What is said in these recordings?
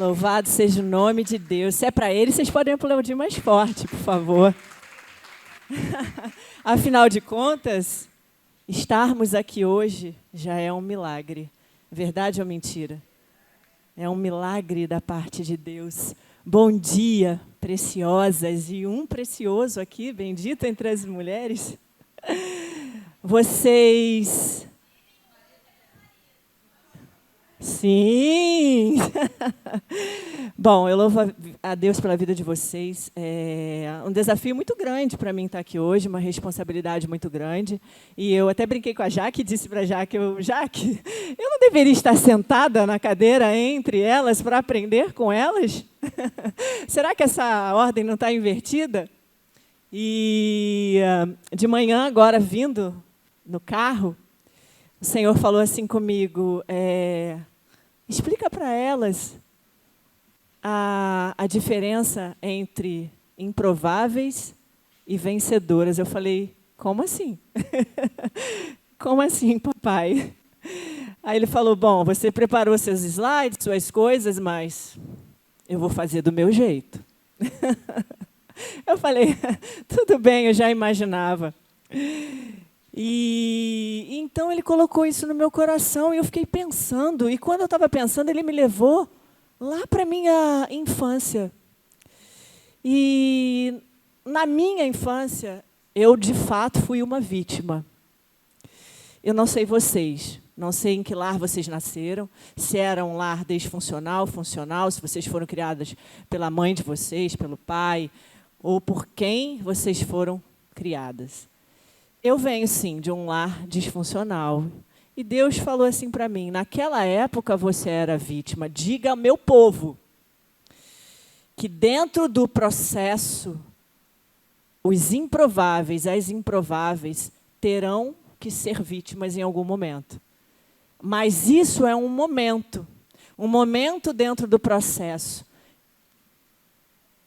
Louvado seja o nome de Deus. Se é para ele, vocês podem aplaudir mais forte, por favor. Afinal de contas, estarmos aqui hoje já é um milagre. Verdade ou mentira? É um milagre da parte de Deus. Bom dia, preciosas, e um precioso aqui, bendito entre as mulheres. Vocês... Sim! Bom, eu louvo a Deus pela vida de vocês. É um desafio muito grande para mim estar aqui hoje, uma responsabilidade muito grande. E eu até brinquei com a Jaque e disse para a Jaque, Jaque, eu não deveria estar sentada na cadeira entre elas para aprender com elas? Será que essa ordem não está invertida? E de manhã, agora, vindo no carro, o Senhor falou assim comigo, explica para elas a diferença entre improváveis e vencedoras. Eu falei, como assim? Como assim, papai? Aí ele falou, bom, você preparou seus slides, suas coisas, mas eu vou fazer do meu jeito. Eu falei, tudo bem, eu já imaginava. E então ele colocou isso no meu coração e eu fiquei pensando. E quando eu estava pensando, ele me levou lá para a minha infância. E na minha infância, eu de fato fui uma vítima. Eu não sei vocês, não sei em que lar vocês nasceram, se era um lar disfuncional, funcional, se vocês foram criadas pela mãe de vocês, pelo pai, ou por quem vocês foram criadas. Eu venho, sim, de um lar disfuncional. E Deus falou assim para mim, naquela época você era vítima, diga ao meu povo que dentro do processo, os improváveis, as improváveis, terão que ser vítimas em algum momento. Mas isso é um momento dentro do processo.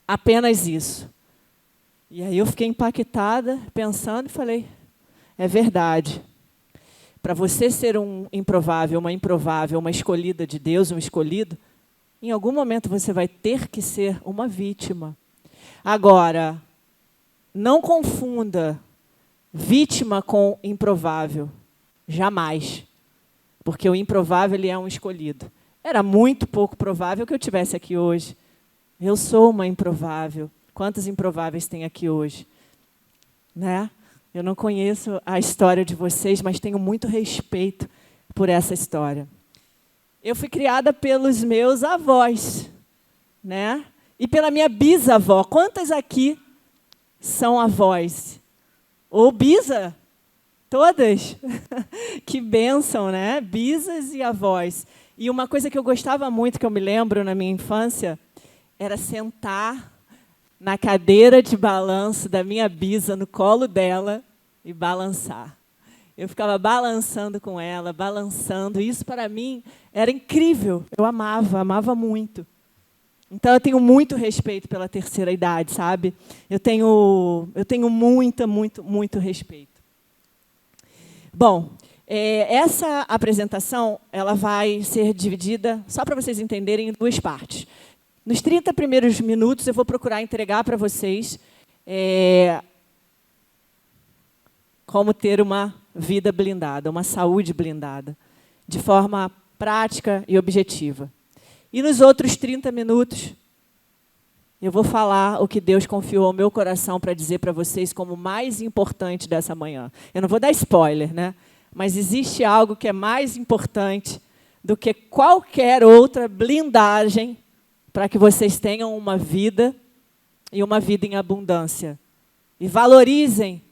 Apenas isso. E aí eu fiquei impactada, pensando e falei, é verdade. Para você ser um improvável, uma escolhida de Deus, um escolhido, em algum momento você vai ter que ser uma vítima. Agora, não confunda vítima com improvável. Jamais. Porque o improvável ele é um escolhido. Era muito pouco provável que eu estivesse aqui hoje. Eu sou uma improvável. Quantos improváveis tem aqui hoje? Né? Eu não conheço a história de vocês, mas tenho muito respeito por essa história. Eu fui criada pelos meus avós, né? E pela minha bisavó. Quantas aqui são avós? Ou bisa? Todas? Que bênção, né? Bisas e avós. E uma coisa que eu gostava muito, que eu me lembro na minha infância, era sentar na cadeira de balanço da minha bisa, no colo dela, e balançar. Eu ficava balançando com ela, balançando. Isso, para mim, era incrível. Eu amava muito. Então, eu tenho muito respeito pela terceira idade, sabe? Eu tenho muito respeito. Bom, essa apresentação ela vai ser dividida, só para vocês entenderem, em duas partes. Nos 30 primeiros minutos, eu vou procurar entregar para vocês como ter uma vida blindada, uma saúde blindada, de forma prática e objetiva. E nos outros 30 minutos, eu vou falar o que Deus confiou ao meu coração para dizer para vocês como mais importante dessa manhã. Eu não vou dar spoiler, né? Mas existe algo que é mais importante do que qualquer outra blindagem para que vocês tenham uma vida e uma vida em abundância. E valorizem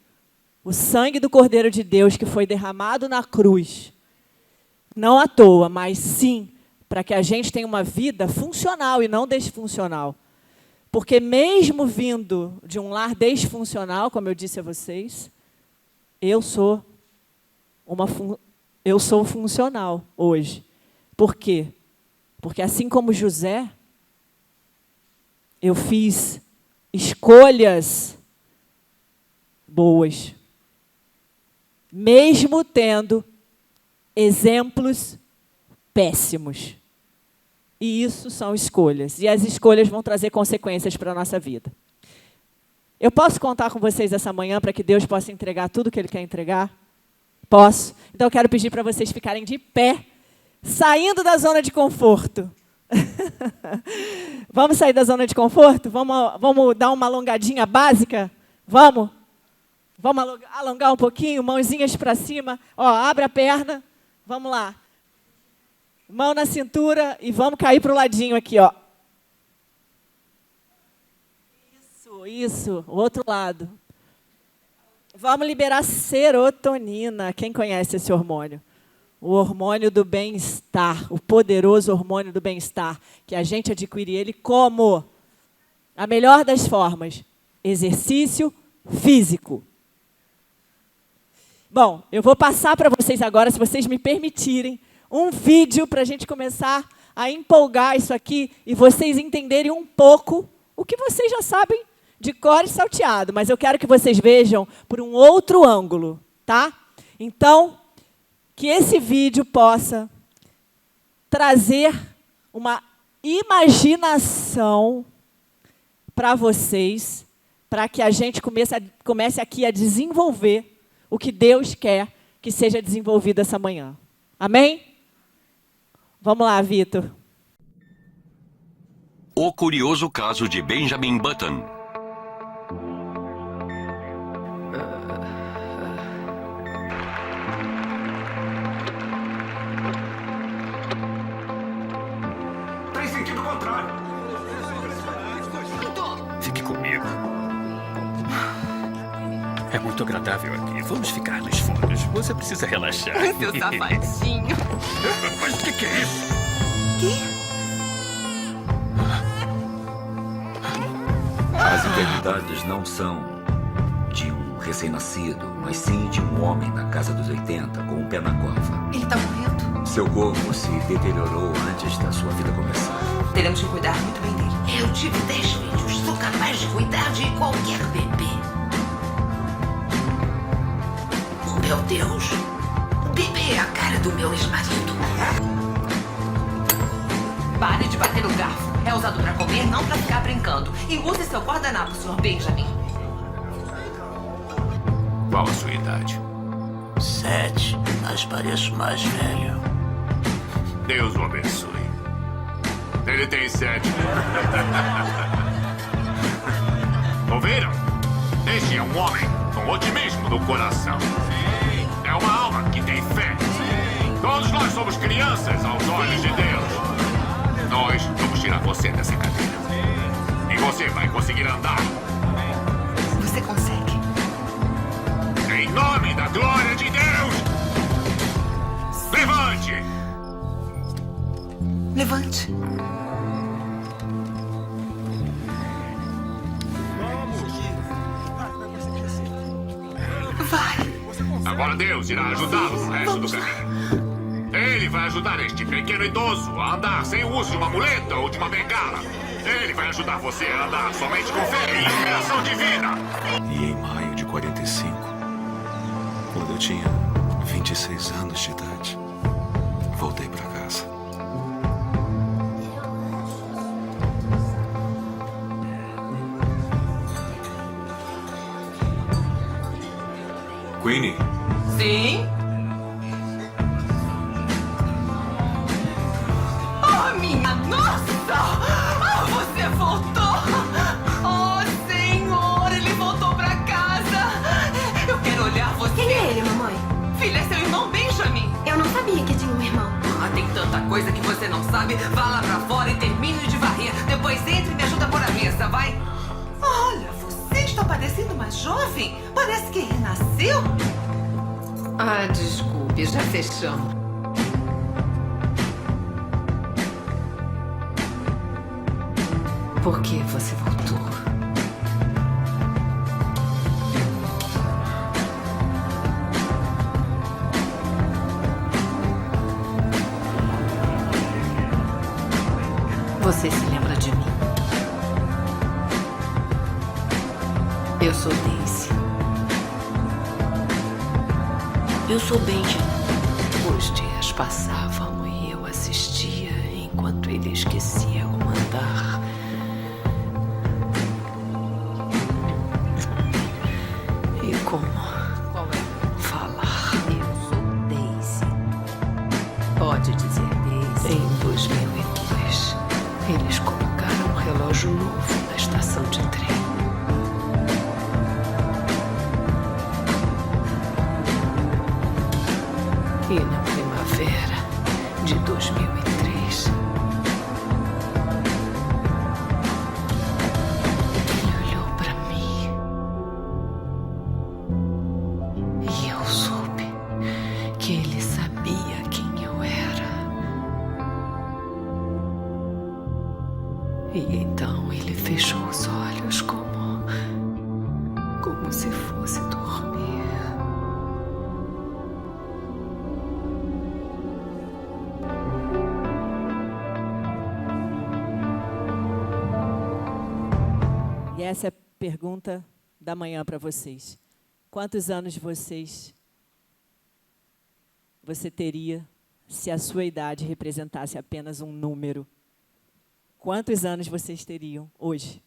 o sangue do Cordeiro de Deus que foi derramado na cruz. Não à toa, mas sim para que a gente tenha uma vida funcional e não disfuncional. Porque mesmo vindo de um lar disfuncional, como eu disse a vocês, eu sou funcional hoje. Por quê? Porque assim como José, eu fiz escolhas boas, mesmo tendo exemplos péssimos. E isso são escolhas. E as escolhas vão trazer consequências para a nossa vida. Eu posso contar com vocês essa manhã para que Deus possa entregar tudo o que Ele quer entregar? Posso. Então eu quero pedir para vocês ficarem de pé, saindo da zona de conforto. Vamos sair da zona de conforto? Vamos dar uma alongadinha básica? Vamos? Vamos alongar um pouquinho, mãozinhas para cima. Ó, abre a perna. Vamos lá. Mão na cintura e vamos cair para o ladinho aqui, ó. Isso, o outro lado. Vamos liberar serotonina. Quem conhece esse hormônio? O hormônio do bem-estar, o poderoso hormônio do bem-estar, que a gente adquire ele como? A melhor das formas, exercício físico. Bom, eu vou passar para vocês agora, se vocês me permitirem, um vídeo para a gente começar a empolgar isso aqui e vocês entenderem um pouco o que vocês já sabem de cor e salteado, mas eu quero que vocês vejam por um outro ângulo, tá? Então, que esse vídeo possa trazer uma imaginação para vocês, para que a gente comece aqui a desenvolver o que Deus quer que seja desenvolvido essa manhã. Amém? Vamos lá, Vitor. O curioso caso de Benjamin Button. Tem sentido contrário. Fique comigo. É muito agradável aqui. Vamos ficar nos fundos. Você precisa relaxar. Seu safadinho. Mas o que é isso? As enfermidades não são de um recém-nascido, mas sim de um homem na casa dos 80 com um pé na cova. Ele tá morrendo. Seu corpo se deteriorou antes da sua vida começar. Teremos que cuidar muito bem dele. Eu tive 10 filhos. Sou capaz de cuidar de qualquer bebê. Oh, meu Deus. O bebê é a cara do meu ex-marido. Pare de bater o garfo. É usado pra comer, não pra ficar brincando. E use seu guardanapo, Sr. Benjamin. Qual a sua idade? 7, mas pareço mais velho. Deus o abençoe. Ele tem 7. Ouviram? Este é um homem com otimismo no coração. É uma alma que tem fé. Todos nós somos crianças aos olhos de Deus. Nós vamos tirar você dessa cadeira. E você vai conseguir andar. Você consegue. Em nome da glória de Deus! Levante! Levante. Vai. Agora Deus irá ajudá-lo no resto do caminho. Ele vai ajudar este pequeno idoso a andar sem o uso de uma muleta ou de uma bengala. Ele vai ajudar você a andar somente com fé e inspiração divina. E em maio de 45, quando eu tinha 26 anos de idade, voltei para casa. Queenie, Sim? Oh, minha nossa! Ah, você voltou! Oh, Senhor, ele voltou pra casa! Eu quero olhar você! Quem é ele, mamãe? Filha, é seu irmão Benjamin! Eu não sabia que tinha um irmão. Ah, tem tanta coisa que você não sabe. Vá lá pra fora e termine de varrer. Depois entre e me ajuda a pôr a mesa, vai? Olha, você está parecendo mais jovem. Parece que renasceu. Ah, desculpe, já fechamos. Por que você voltou? Você se lembra de mim? Eu sou Daisy. Eu sou Benjamin. Os dias passavam e eu assistia enquanto ele esquecia como andar. E como falar. Eu sou Daisy. Pode dizer Daisy. Em 2002, eles colocaram um relógio novo na estação de trem. E na primavera de 2003, ele olhou para mim e eu soube que ele sabia quem eu era. E então ele fechou os olhos como se fosse dormir. E essa é a pergunta da manhã para vocês. Quantos anos você teria se a sua idade representasse apenas um número? Quantos anos vocês teriam hoje?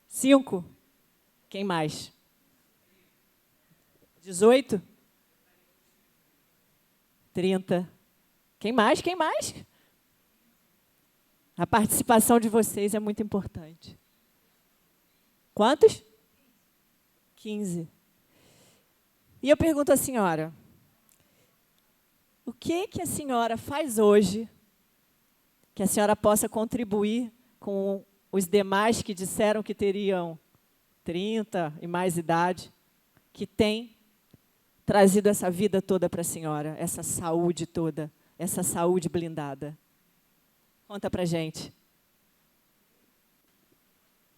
5? Quem mais? 18? 30? Quem mais? Quem mais? A participação de vocês é muito importante. Quantos? 15. E eu pergunto à senhora, o que a senhora faz hoje que a senhora possa contribuir com os demais que disseram que teriam 30 e mais idade, que têm trazido essa vida toda para a senhora, essa saúde toda, essa saúde blindada? Conta para a gente.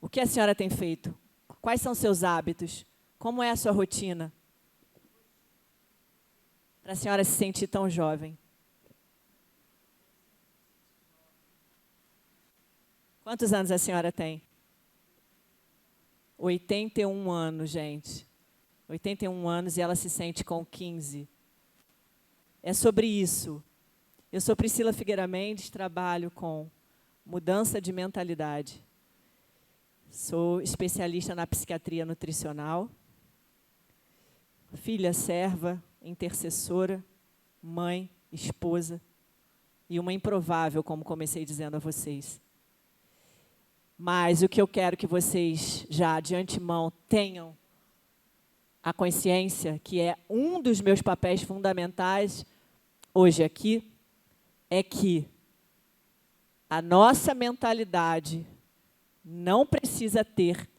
O que a senhora tem feito? Quais são seus hábitos? Como é a sua rotina? Para a senhora se sentir tão jovem. Quantos anos a senhora tem? 81 anos, gente. 81 anos e ela se sente com 15. É sobre isso. Eu sou Priscila Figueira Mendes, trabalho com mudança de mentalidade. Sou especialista na psiquiatria nutricional. Filha, serva, intercessora, mãe, esposa e uma improvável, como comecei dizendo a vocês. Mas o que eu quero que vocês já de antemão tenham a consciência, que é um dos meus papéis fundamentais hoje aqui, é que a nossa mentalidade não precisa ter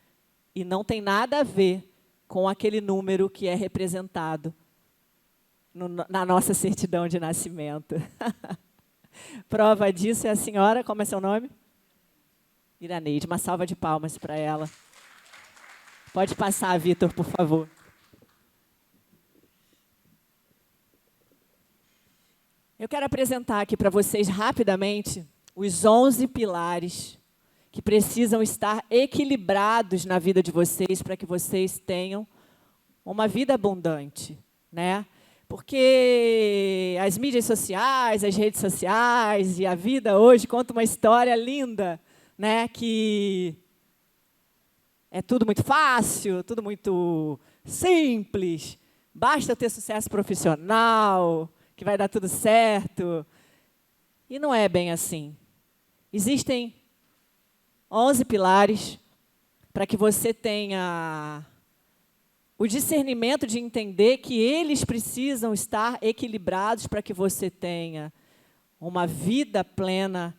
e não tem nada a ver com aquele número que é representado na nossa certidão de nascimento. Prova disso é a senhora, como é seu nome? Iraneide, uma salva de palmas para ela. Pode passar, Vitor, por favor. Eu quero apresentar aqui para vocês rapidamente os 11 pilares que precisam estar equilibrados na vida de vocês para que vocês tenham uma vida abundante, né? Porque as mídias sociais, as redes sociais e a vida hoje conta uma história linda, né? Que é tudo muito fácil, tudo muito simples, basta ter sucesso profissional, que vai dar tudo certo. E não é bem assim. Existem 11 pilares para que você tenha o discernimento de entender que eles precisam estar equilibrados para que você tenha uma vida plena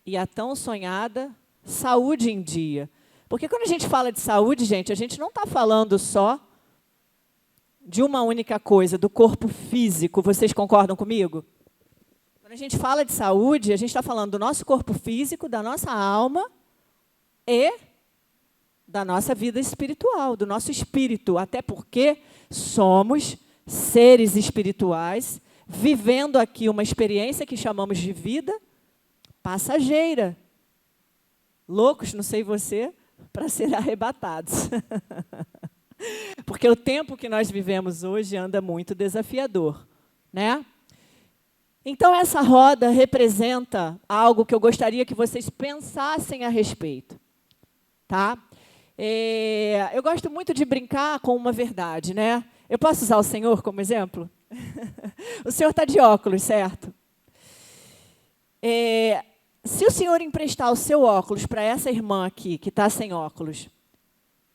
e a tão sonhada saúde em dia. Porque quando a gente fala de saúde, gente, a gente não está falando só de uma única coisa, do corpo físico. Vocês concordam comigo? Quando a gente fala de saúde, a gente está falando do nosso corpo físico, da nossa alma e da nossa vida espiritual, do nosso espírito. Até porque somos seres espirituais vivendo aqui uma experiência que chamamos de vida passageira. Loucos, não sei você, para ser arrebatados. Porque o tempo que nós vivemos hoje anda muito desafiador, né? Então, essa roda representa algo que eu gostaria que vocês pensassem a respeito. Tá? Eu gosto muito de brincar com uma verdade, né? Eu posso usar o Senhor como exemplo? O Senhor está de óculos, certo? Se o Senhor emprestar o seu óculos para essa irmã aqui, que está sem óculos,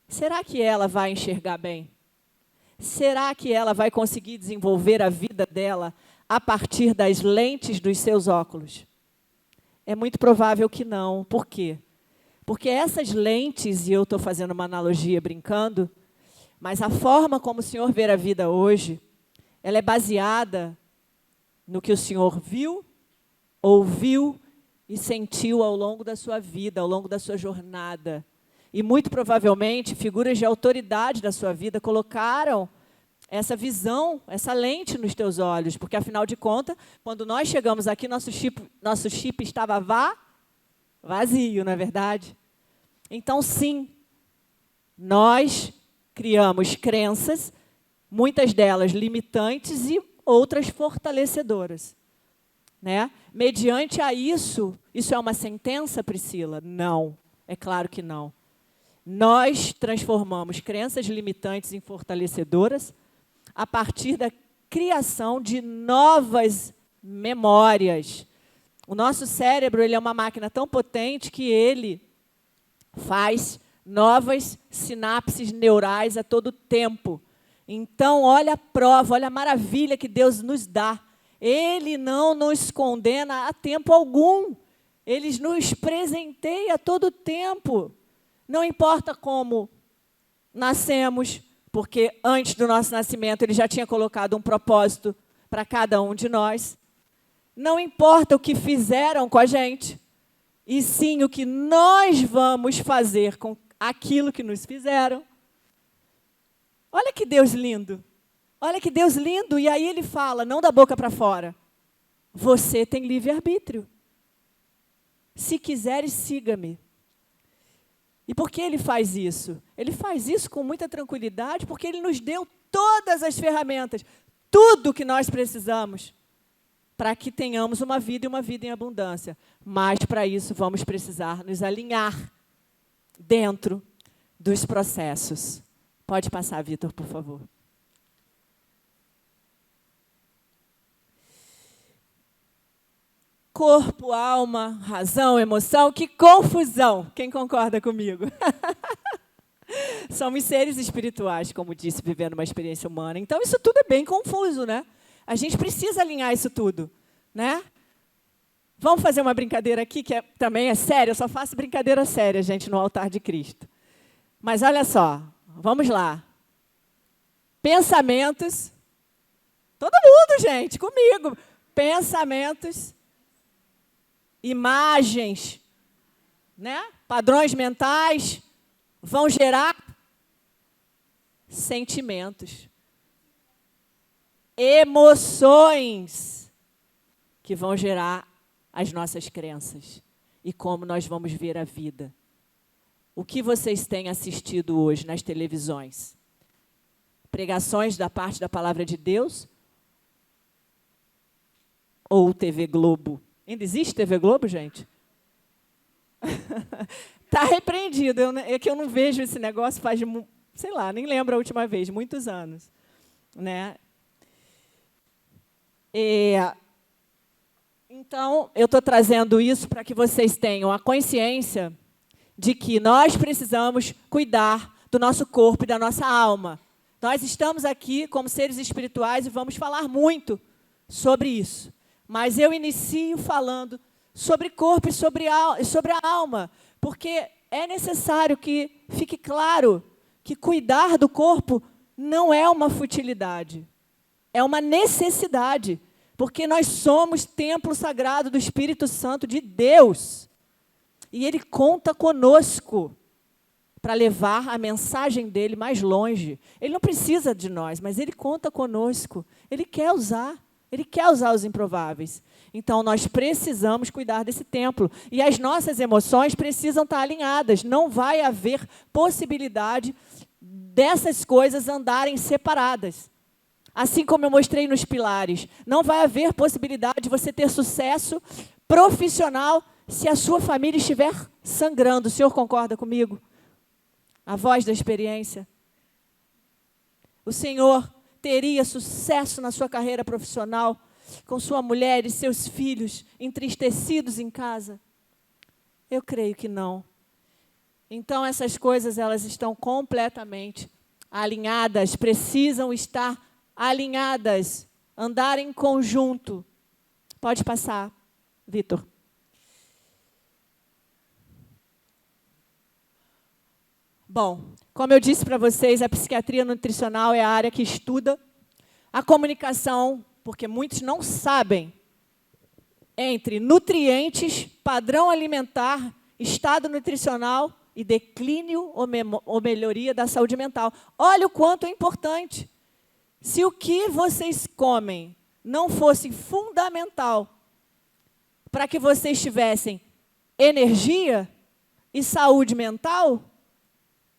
será que ela vai enxergar bem? Será que ela vai conseguir desenvolver a vida dela a partir das lentes dos seus óculos? É muito provável que não. Por quê? Porque essas lentes, e eu estou fazendo uma analogia brincando, mas a forma como o Senhor vê a vida hoje, ela é baseada no que o Senhor viu, ouviu e sentiu ao longo da sua vida, ao longo da sua jornada. E muito provavelmente figuras de autoridade da sua vida colocaram essa visão, essa lente nos teus olhos, porque afinal de contas, quando nós chegamos aqui, nosso chip estava vazio, não é verdade? Então, sim, nós criamos crenças, muitas delas limitantes e outras fortalecedoras. Né? Mediante a isso é uma sentença, Priscila? Não, é claro que não. Nós transformamos crenças limitantes em fortalecedoras a partir da criação de novas memórias. O nosso cérebro, ele é uma máquina tão potente que ele faz novas sinapses neurais a todo tempo. Então, olha a prova, olha a maravilha que Deus nos dá. Ele não nos condena a tempo algum. Ele nos presenteia a todo tempo. Não importa como nascemos, porque antes do nosso nascimento Ele já tinha colocado um propósito para cada um de nós. Não importa o que fizeram com a gente, e sim o que nós vamos fazer com aquilo que nos fizeram. Olha que Deus lindo. Olha que Deus lindo. E aí Ele fala, não da boca para fora, você tem livre-arbítrio. Se quiseres, siga-me. E por que Ele faz isso? Ele faz isso com muita tranquilidade, porque Ele nos deu todas as ferramentas, tudo que nós precisamos, para que tenhamos uma vida e uma vida em abundância. Mas, para isso, vamos precisar nos alinhar dentro dos processos. Pode passar, Vitor, por favor. Corpo, alma, razão, emoção, que confusão. Quem concorda comigo? Somos seres espirituais, como disse, vivendo uma experiência humana. Então, isso tudo é bem confuso, né? A gente precisa alinhar isso tudo, né? Vamos fazer uma brincadeira aqui, que também é séria. Eu só faço brincadeira séria, gente, no altar de Cristo. Mas olha só, vamos lá. Pensamentos. Todo mundo, gente, comigo. Pensamentos, imagens, né? Padrões mentais vão gerar sentimentos, emoções que vão gerar as nossas crenças e como nós vamos ver a vida. O que vocês têm assistido hoje nas televisões? Pregações da parte da Palavra de Deus? Ou TV Globo? Ainda existe TV Globo, gente? Está repreendido. É que eu não vejo esse negócio faz, sei lá, nem lembro a última vez, muitos anos. Né? Então, eu estou trazendo isso para que vocês tenham a consciência de que nós precisamos cuidar do nosso corpo e da nossa alma. Nós estamos aqui como seres espirituais e vamos falar muito sobre isso. Mas eu inicio falando sobre corpo e sobre a alma, porque é necessário que fique claro que cuidar do corpo não é uma futilidade, é uma necessidade, porque nós somos templo sagrado do Espírito Santo de Deus. E Ele conta conosco para levar a mensagem dEle mais longe. Ele não precisa de nós, mas Ele conta conosco. Ele quer usar os improváveis. Então, nós precisamos cuidar desse templo. E as nossas emoções precisam estar alinhadas. Não vai haver possibilidade dessas coisas andarem separadas. Assim como eu mostrei nos pilares, não vai haver possibilidade de você ter sucesso profissional se a sua família estiver sangrando. O senhor concorda comigo? A voz da experiência. O senhor teria sucesso na sua carreira profissional com sua mulher e seus filhos entristecidos em casa? Eu creio que não. Então, essas coisas, elas estão completamente alinhadas, precisam estar alinhadas, andar em conjunto. Pode passar, Vitor. Bom, como eu disse para vocês, a psiquiatria nutricional é a área que estuda a comunicação, porque muitos não sabem, entre nutrientes, padrão alimentar, estado nutricional e declínio ou melhoria da saúde mental. Olha o quanto é importante. Se o que vocês comem não fosse fundamental para que vocês tivessem energia e saúde mental,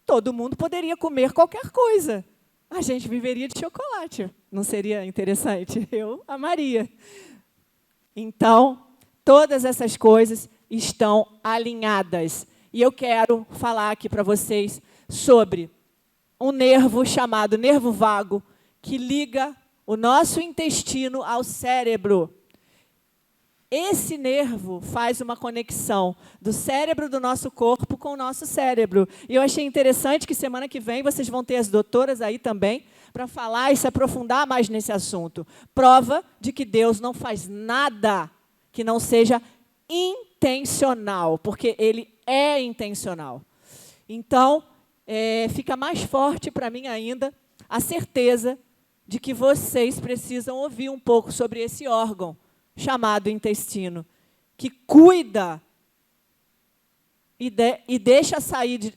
todo mundo poderia comer qualquer coisa. A gente viveria de chocolate. Não seria interessante? Eu amaria. Então, todas essas coisas estão alinhadas. E eu quero falar aqui para vocês sobre um nervo chamado nervo vago, que liga o nosso intestino ao cérebro. Esse nervo faz uma conexão do cérebro do nosso corpo com o nosso cérebro. E eu achei interessante que semana que vem vocês vão ter as doutoras aí também para falar e se aprofundar mais nesse assunto. Prova de que Deus não faz nada que não seja intencional, porque Ele é intencional. Então, fica mais forte para mim ainda a certeza de que vocês precisam ouvir um pouco sobre esse órgão chamado intestino, que cuida e deixa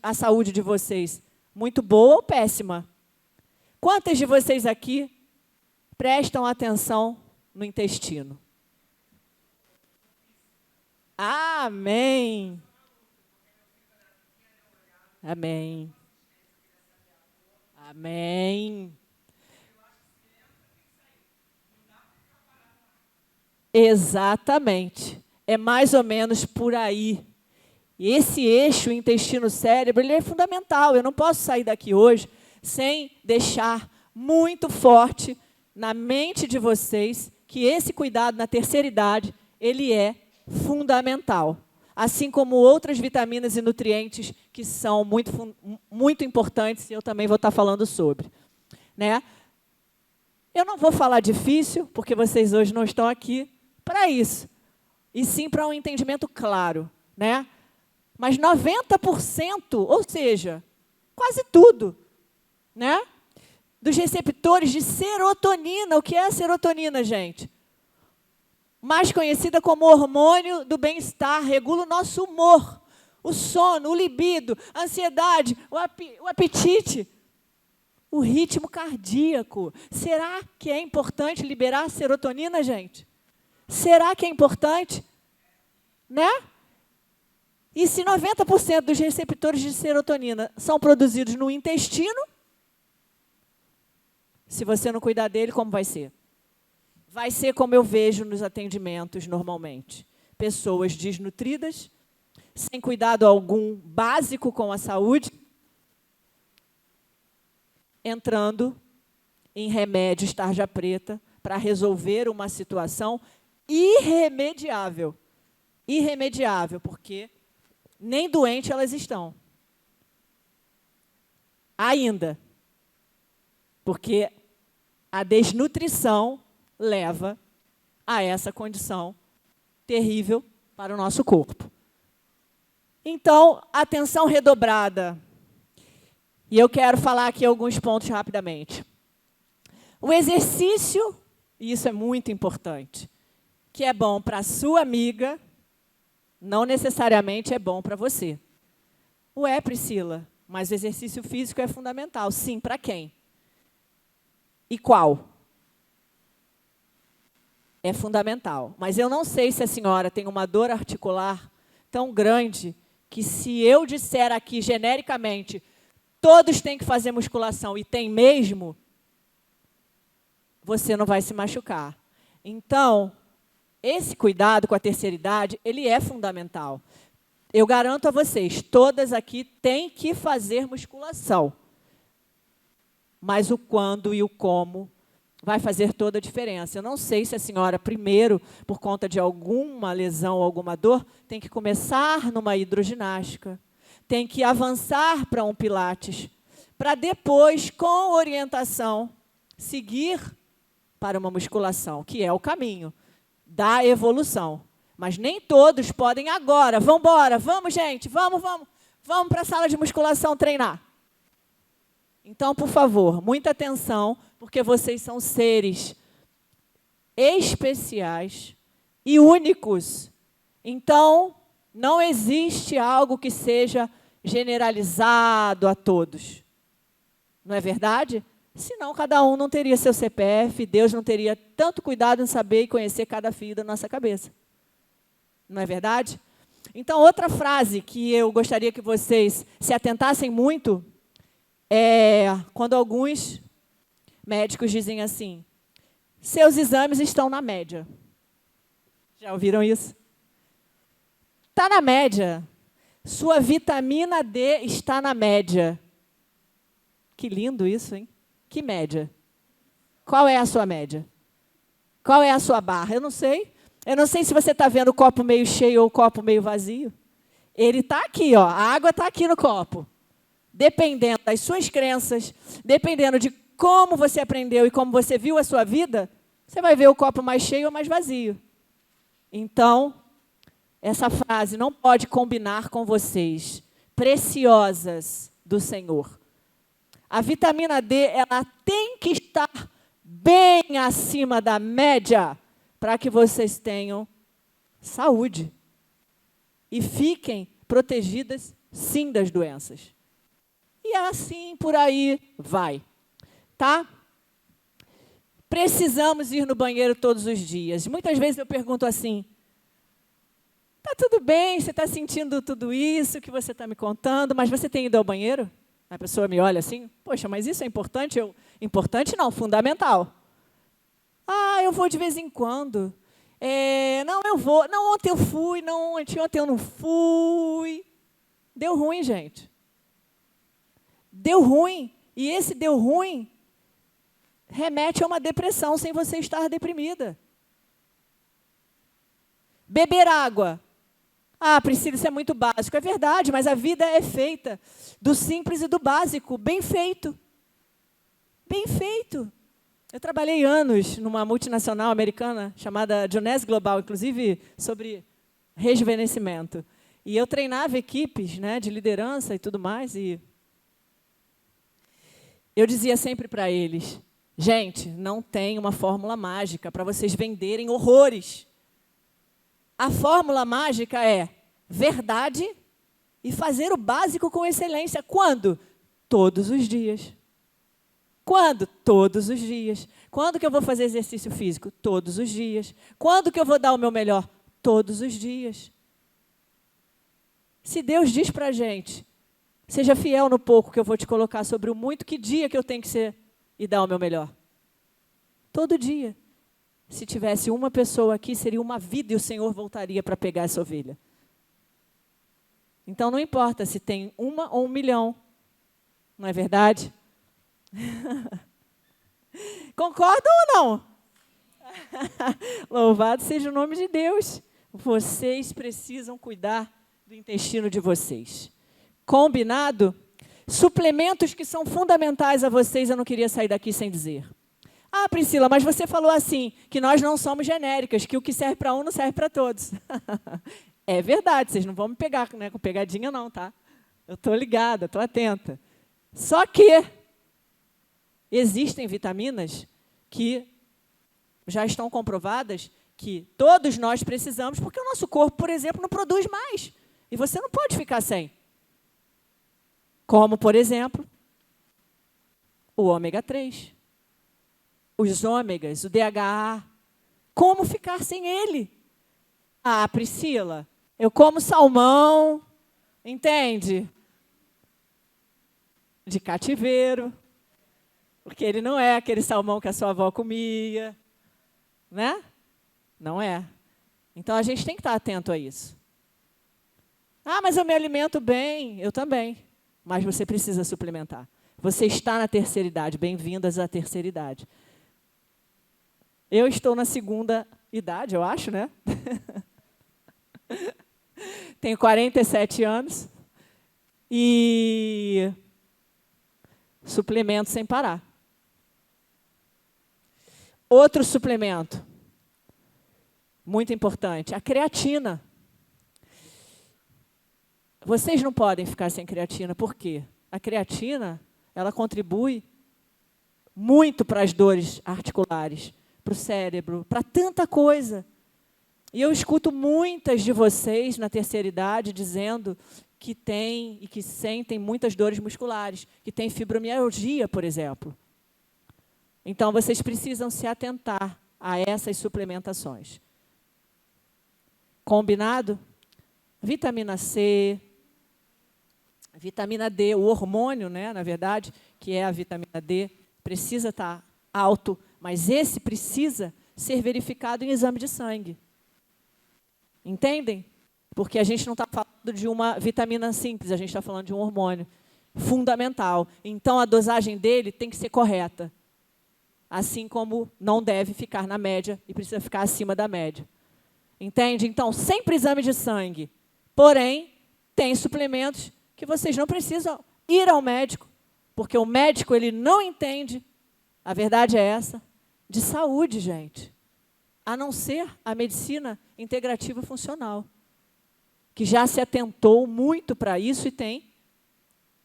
a saúde de vocês muito boa ou péssima. Quantas de vocês aqui prestam atenção no intestino? Amém. Amém. Amém. Exatamente. É mais ou menos por aí. E esse eixo intestino-cérebro, ele é fundamental. Eu não posso sair daqui hoje sem deixar muito forte na mente de vocês que esse cuidado na terceira idade, ele é fundamental. Assim como outras vitaminas e nutrientes que são muito importantes, e eu também vou estar falando sobre. Né? Eu não vou falar difícil, porque vocês hoje não estão aqui para isso, e sim para um entendimento claro. Né? Mas 90%, ou seja, quase tudo, né, dos receptores de serotonina. O que é a serotonina, gente? Mais conhecida como hormônio do bem-estar, regula o nosso humor, o sono, o libido, a ansiedade, o apetite, o ritmo cardíaco. Será que é importante liberar serotonina, gente? Será que é importante? Né? E se 90% dos receptores de serotonina são produzidos no intestino, se você não cuidar dele, como vai ser? Vai ser como eu vejo nos atendimentos normalmente. Pessoas desnutridas, sem cuidado algum básico com a saúde, entrando em remédios tarja preta para resolver uma situação irremediável. Irremediável, porque nem doente elas estão. Ainda. Porque a desnutrição leva a essa condição terrível para o nosso corpo. Então, atenção redobrada. E eu quero falar aqui alguns pontos rapidamente. O exercício, e isso é muito importante, que é bom para a sua amiga, não necessariamente é bom para você. Priscila, mas o exercício físico é fundamental. Sim, para quem? E qual? É fundamental. Mas eu não sei se a senhora tem uma dor articular tão grande que, se eu disser aqui genericamente, todos têm que fazer musculação e tem mesmo, você não vai se machucar. Então, esse cuidado com a terceira idade, ele é fundamental. Eu garanto a vocês, todas aqui têm que fazer musculação. Mas o quando e o como vai fazer toda a diferença. Eu não sei se a senhora, primeiro, por conta de alguma lesão ou alguma dor, tem que começar numa hidroginástica, tem que avançar para um pilates, para depois, com orientação, seguir para uma musculação, que é o caminho da evolução. Mas nem todos podem agora. Vamos embora, vamos, gente, vamos para a sala de musculação treinar. Então, por favor, muita atenção, porque vocês são seres especiais e únicos. Então, não existe algo que seja generalizado a todos. Não é verdade? Senão, cada um não teria seu CPF, Deus não teria tanto cuidado em saber e conhecer cada fio da nossa cabeça. Não é verdade? Então, outra frase que eu gostaria que vocês se atentassem muito é quando alguns médicos dizem assim: seus exames estão na média. Já ouviram isso? Está na média. Sua vitamina D está na média. Que lindo isso, hein? Que média? Qual é a sua média? Qual é a sua barra? Eu não sei. Eu não sei se você está vendo o copo meio cheio ou o copo meio vazio. Ele está aqui, ó. A água está aqui no copo. Dependendo das suas crenças, dependendo de como você aprendeu e como você viu a sua vida, você vai ver o copo mais cheio ou mais vazio. Então, essa frase não pode combinar com vocês, preciosas do Senhor. A vitamina D, ela tem que estar bem acima da média para que vocês tenham saúde e fiquem protegidas, sim, das doenças. E assim por aí vai, tá? Precisamos ir no banheiro todos os dias. Muitas vezes eu pergunto assim: tá tudo bem, você está sentindo tudo isso que você está me contando, mas você tem ido ao banheiro? A pessoa me olha assim: poxa, mas isso é importante? Importante não, fundamental. Ah, eu vou de vez em quando. Não, eu vou. Não, ontem eu fui, não, ontem eu não fui. Deu ruim, gente. Deu ruim. E esse deu ruim remete a uma depressão sem você estar deprimida. Beber água. Ah, Priscila, isso é muito básico. É verdade, mas a vida é feita do simples e do básico. Bem feito. Bem feito. Eu trabalhei anos numa multinacional americana chamada Jones Global, inclusive sobre rejuvenescimento. E eu treinava equipes, né, de liderança e tudo mais, e eu dizia sempre para eles: gente, não tem uma fórmula mágica para vocês venderem horrores. A fórmula mágica é verdade e fazer o básico com excelência. Quando? Todos os dias. Quando? Todos os dias. Quando que eu vou fazer exercício físico? Todos os dias. Quando que eu vou dar o meu melhor? Todos os dias. Se Deus diz para a gente: seja fiel no pouco que eu vou te colocar sobre o muito, que dia que eu tenho que ser e dar o meu melhor? Todo dia. Se tivesse uma pessoa aqui, seria uma vida e o Senhor voltaria para pegar essa ovelha. Então, não importa se tem uma ou 1 milhão. Não é verdade? Concordam ou não? Louvado seja o nome de Deus. Vocês precisam cuidar do intestino de vocês. Combinado? Suplementos que são fundamentais a vocês, eu não queria sair daqui sem dizer. Ah, Priscila, mas você falou assim, que nós não somos genéricas, que o que serve para um não serve para todos. É verdade, vocês não vão me pegar, né, com pegadinha não, tá? Eu estou ligada, estou atenta. Só que existem vitaminas que já estão comprovadas que todos nós precisamos, porque o nosso corpo, por exemplo, não produz mais. E você não pode ficar sem. Como, por exemplo, o ômega 3. Os ômegas, o DHA. Como ficar sem ele? Ah, Priscila, eu como salmão, entende? De cativeiro. Porque ele não é aquele salmão que a sua avó comia, né? Não é. Então, a gente tem que estar atento a isso. Ah, mas eu me alimento bem. Eu também. Mas você precisa suplementar. Você está na terceira idade. Bem-vindas à terceira idade. Eu estou na segunda idade, eu acho, né? Tenho 47 anos. E suplemento sem parar. Outro suplemento, muito importante, a creatina. Vocês não podem ficar sem creatina, por quê? A creatina, ela contribui muito para as dores articulares, para o cérebro, para tanta coisa. E eu escuto muitas de vocês na terceira idade dizendo que têm e que sentem muitas dores musculares, que têm fibromialgia, por exemplo. Então, vocês precisam se atentar a essas suplementações. Combinado? Vitamina C, vitamina D, o hormônio, né, na verdade, que é a vitamina D, precisa estar alto, mas esse precisa ser verificado em exame de sangue. Entendem? Porque a gente não está falando de uma vitamina simples, a gente está falando de um hormônio fundamental. Então, a dosagem dele tem que ser correta. Assim como não deve ficar na média e precisa ficar acima da média. Entende? Então, sempre exame de sangue. Porém, tem suplementos que vocês não precisam ir ao médico, porque o médico ele não entende, a verdade é essa, de saúde, gente. A não ser a medicina integrativa funcional, que já se atentou muito para isso e tem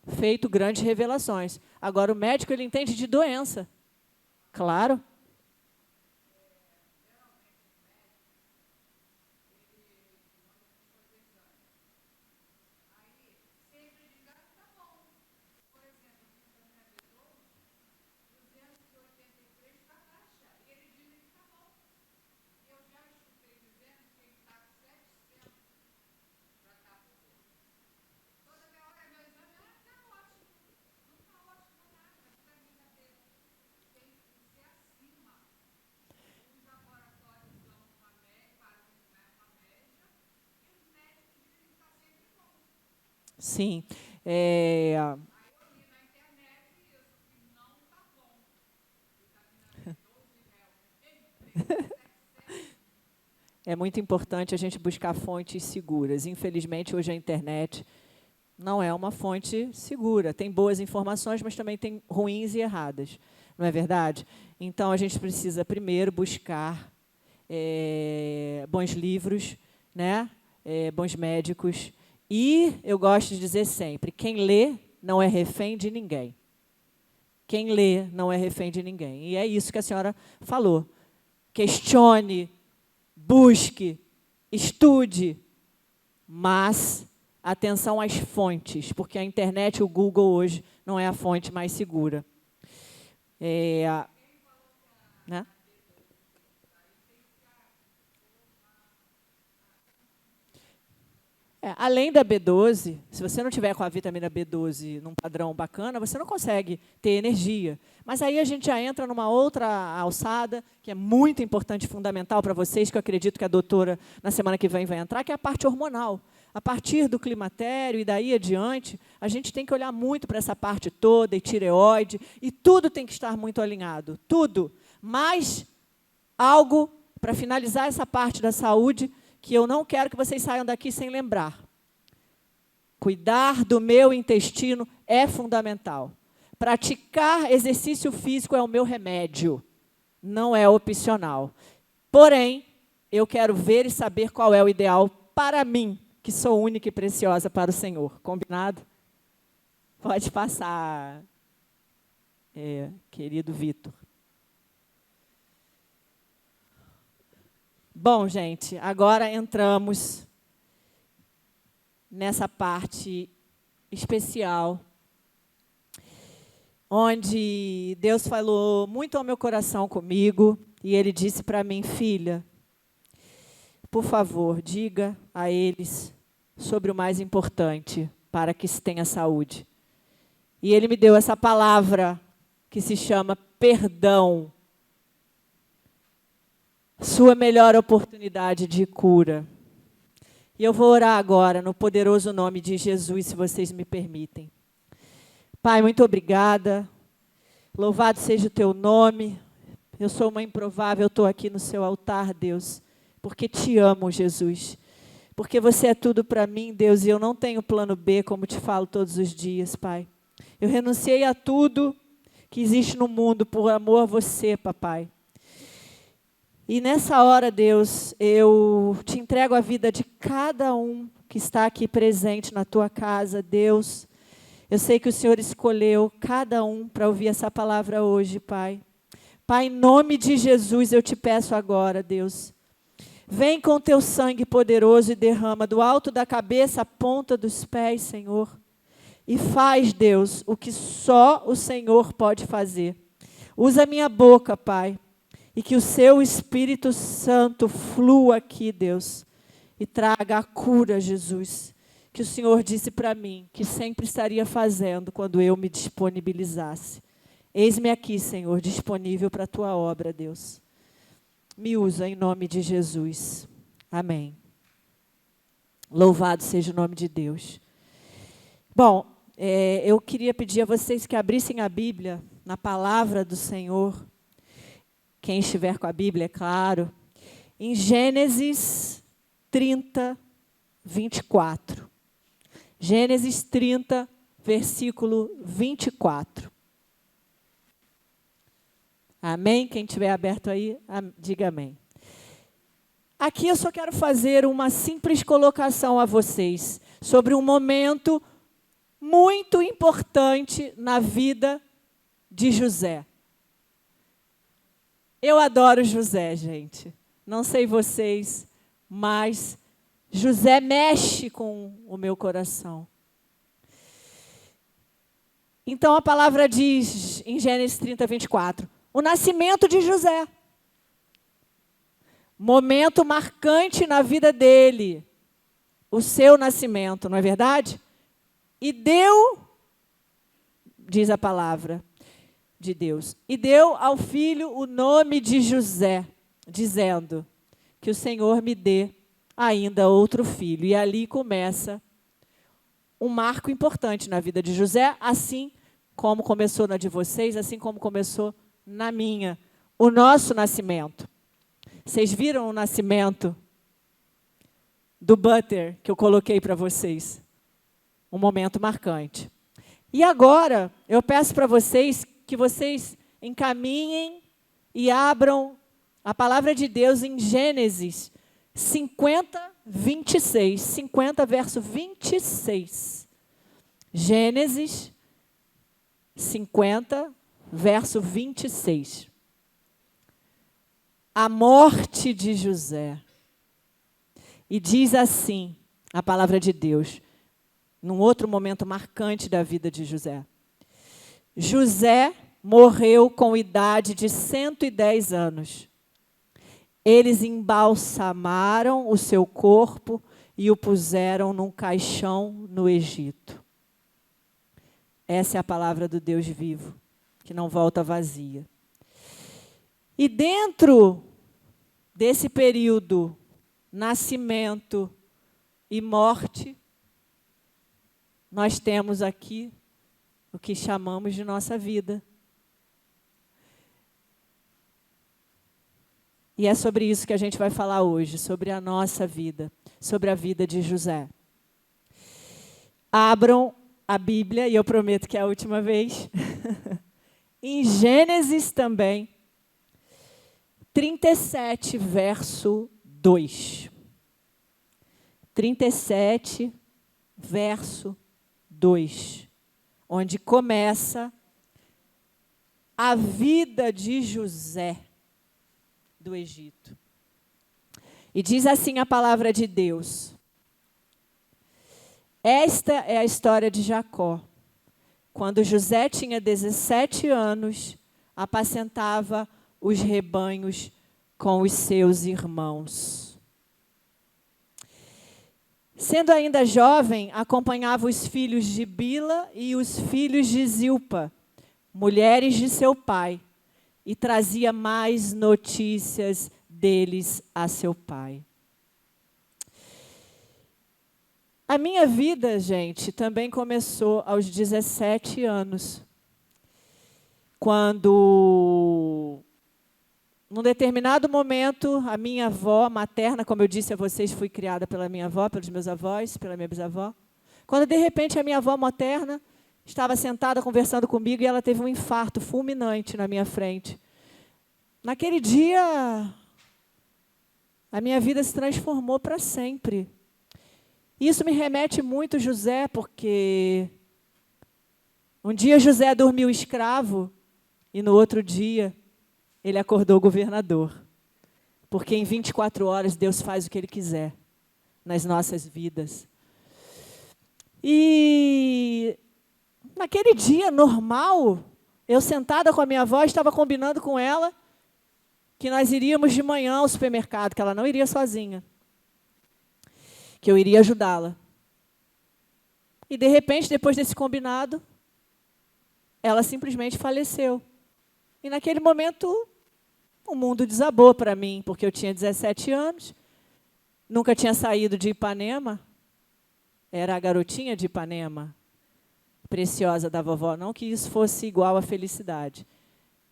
feito grandes revelações. Agora, o médico ele entende de doença. Claro. Sim. É muito importante a gente buscar fontes seguras. Infelizmente, hoje a internet não é uma fonte segura. Tem boas informações, mas também tem ruins e erradas. Não é verdade? Então, a gente precisa, primeiro, buscar bons livros, né? Bons médicos. E eu gosto de dizer sempre, quem lê não é refém de ninguém. Quem lê não é refém de ninguém. E é isso que a senhora falou. Questione, busque, estude, mas atenção às fontes, porque a internet, o Google hoje, não é a fonte mais segura. Né? Além da B12, se você não tiver com a vitamina B12 num padrão bacana, você não consegue ter energia. Mas aí a gente já entra numa outra alçada, que é muito importante e fundamental para vocês, que eu acredito que a doutora, na semana que vem, vai entrar, que é a parte hormonal. A partir do climatério e daí adiante, a gente tem que olhar muito para essa parte toda, e tireoide, e tudo tem que estar muito alinhado, tudo. Mas algo, para finalizar essa parte da saúde, que eu não quero que vocês saiam daqui sem lembrar. Cuidar do meu intestino é fundamental. Praticar exercício físico é o meu remédio, não é opcional. Porém, eu quero ver e saber qual é o ideal para mim, que sou única e preciosa para o Senhor. Combinado? Pode passar, querido Vitor. Bom, gente, agora entramos nessa parte especial, onde Deus falou muito ao meu coração comigo, e Ele disse para mim, filha, por favor, diga a eles sobre o mais importante para que se tenha saúde. E Ele me deu essa palavra que se chama perdão. Sua melhor oportunidade de cura. E eu vou orar agora no poderoso nome de Jesus, se vocês me permitem. Pai, muito obrigada. Louvado seja o teu nome. Eu sou uma improvável, eu estou aqui no seu altar, Deus, porque te amo, Jesus. Porque você é tudo para mim, Deus, e eu não tenho plano B, como te falo todos os dias, Pai. Eu renunciei a tudo que existe no mundo por amor a você, papai. E nessa hora, Deus, eu te entrego a vida de cada um que está aqui presente na tua casa, Deus. Eu sei que o Senhor escolheu cada um para ouvir essa palavra hoje, Pai. Pai, em nome de Jesus, eu te peço agora, Deus. Vem com teu sangue poderoso e derrama do alto da cabeça à ponta dos pés, Senhor. E faz, Deus, o que só o Senhor pode fazer. Usa a minha boca, Pai. E que o seu Espírito Santo flua aqui, Deus, e traga a cura, Jesus, que o Senhor disse para mim, que sempre estaria fazendo quando eu me disponibilizasse. Eis-me aqui, Senhor, disponível para a tua obra, Deus. Me usa em nome de Jesus. Amém. Louvado seja o nome de Deus. Bom, eu queria pedir a vocês que abrissem a Bíblia na palavra do Senhor. Quem estiver com a Bíblia, é claro, em Gênesis 30, 24. Gênesis 30, versículo 24. Amém? Quem estiver aberto aí, diga amém. Aqui eu só quero fazer uma simples colocação a vocês sobre um momento muito importante na vida de José. Eu adoro José, gente. Não sei vocês, mas José mexe com o meu coração. Então a palavra diz em Gênesis 30, 24, o nascimento de José. Momento marcante na vida dele. O seu nascimento, não é verdade? E deu, diz a palavra de Deus, e deu ao filho o nome de José, dizendo que o Senhor me dê ainda outro filho. E ali começa um marco importante na vida de José, assim como começou na de vocês, assim como começou na minha, o nosso nascimento. Vocês viram o nascimento do Butter que eu coloquei para vocês? Um momento marcante. E agora, eu peço para vocês que vocês encaminhem e abram a palavra de Deus em Gênesis 50, 26. 50, verso 26. Gênesis 50, verso 26. A morte de José. E diz assim, a palavra de Deus, num outro momento marcante da vida de José. José morreu com idade de 110 anos. Eles embalsamaram o seu corpo e o puseram num caixão no Egito. Essa é a palavra do Deus vivo, que não volta vazia. E dentro desse período, nascimento e morte, nós temos aqui o que chamamos de nossa vida. E é sobre isso que a gente vai falar hoje, sobre a nossa vida, sobre a vida de José. Abram a Bíblia, e eu prometo que é a última vez, em Gênesis também, 37, verso 2. 37, verso 2. Onde começa a vida de José do Egito. E diz assim a palavra de Deus. Esta é a história de Jacó. Quando José tinha 17 anos, apacentava os rebanhos com os seus irmãos. Sendo ainda jovem, acompanhava os filhos de Bila e os filhos de Zilpa, mulheres de seu pai, e trazia mais notícias deles a seu pai. A minha vida, gente, também começou aos 17 anos, quando, num determinado momento, a minha avó materna, como eu disse a vocês, fui criada pela minha avó, pelos meus avós, pela minha bisavó. Quando, de repente, a minha avó materna estava sentada conversando comigo e ela teve um infarto fulminante na minha frente. Naquele dia, a minha vida se transformou para sempre. Isso me remete muito a José, porque um dia José dormiu escravo e no outro dia ele acordou governador. Porque em 24 horas Deus faz o que Ele quiser nas nossas vidas. E naquele dia normal, eu sentada com a minha avó, estava combinando com ela que nós iríamos de manhã ao supermercado, que ela não iria sozinha, que eu iria ajudá-la. E, de repente, depois desse combinado, ela simplesmente faleceu. E, naquele momento, o mundo desabou para mim, porque eu tinha 17 anos, nunca tinha saído de Ipanema, era a garotinha de Ipanema, preciosa da vovó. Não que isso fosse igual à felicidade,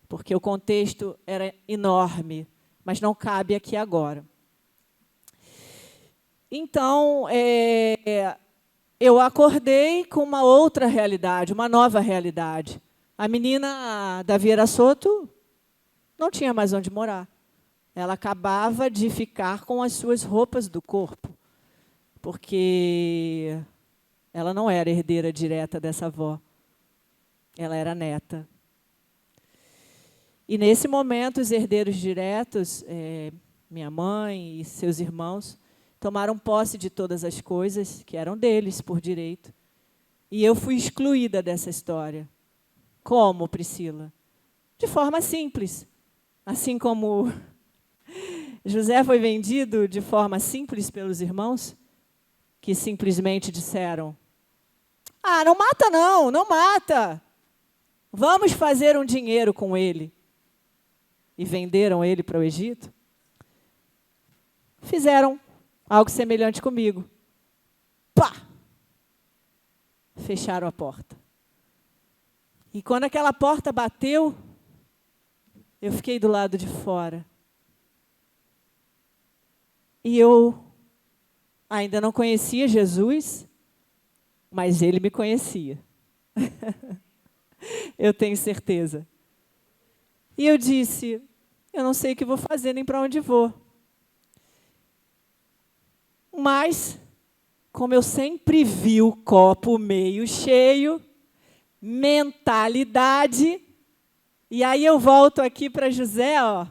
porque o contexto era enorme, mas não cabe aqui agora. Então, eu acordei com uma outra realidade, uma nova realidade. A menina da Vieira Soto não tinha mais onde morar. Ela acabava de ficar com as suas roupas do corpo, porque ela não era herdeira direta dessa avó. Ela era neta. E, nesse momento, os herdeiros diretos, minha mãe e seus irmãos, tomaram posse de todas as coisas que eram deles, por direito. E eu fui excluída dessa história. Como, Priscila? De forma simples. Assim como José foi vendido de forma simples pelos irmãos, que simplesmente disseram: ah, não mata não, não mata. Vamos fazer um dinheiro com ele. E venderam ele para o Egito. Fizeram algo semelhante comigo. Pá! Fecharam a porta. E quando aquela porta bateu, eu fiquei do lado de fora. E eu ainda não conhecia Jesus, mas Ele me conhecia. Eu tenho certeza. E eu disse: eu não sei o que vou fazer, nem para onde vou. Mas, como eu sempre vi o copo meio cheio, mentalidade, e aí eu volto aqui para José, ó.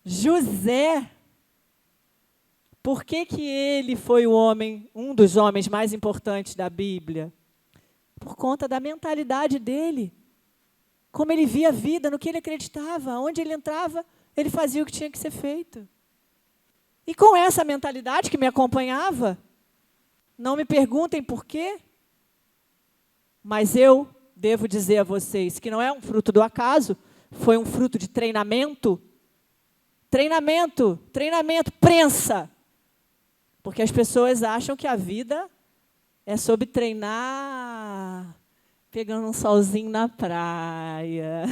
José, por que ele foi o homem, um dos homens mais importantes da Bíblia? Por conta da mentalidade dele. Como ele via a vida, no que ele acreditava, onde ele entrava, ele fazia o que tinha que ser feito. E com essa mentalidade que me acompanhava, não me perguntem por quê, mas eu devo dizer a vocês que não é um fruto do acaso, foi um fruto de treinamento. Treinamento, prensa. Porque as pessoas acham que a vida é sobre treinar pegando um solzinho na praia.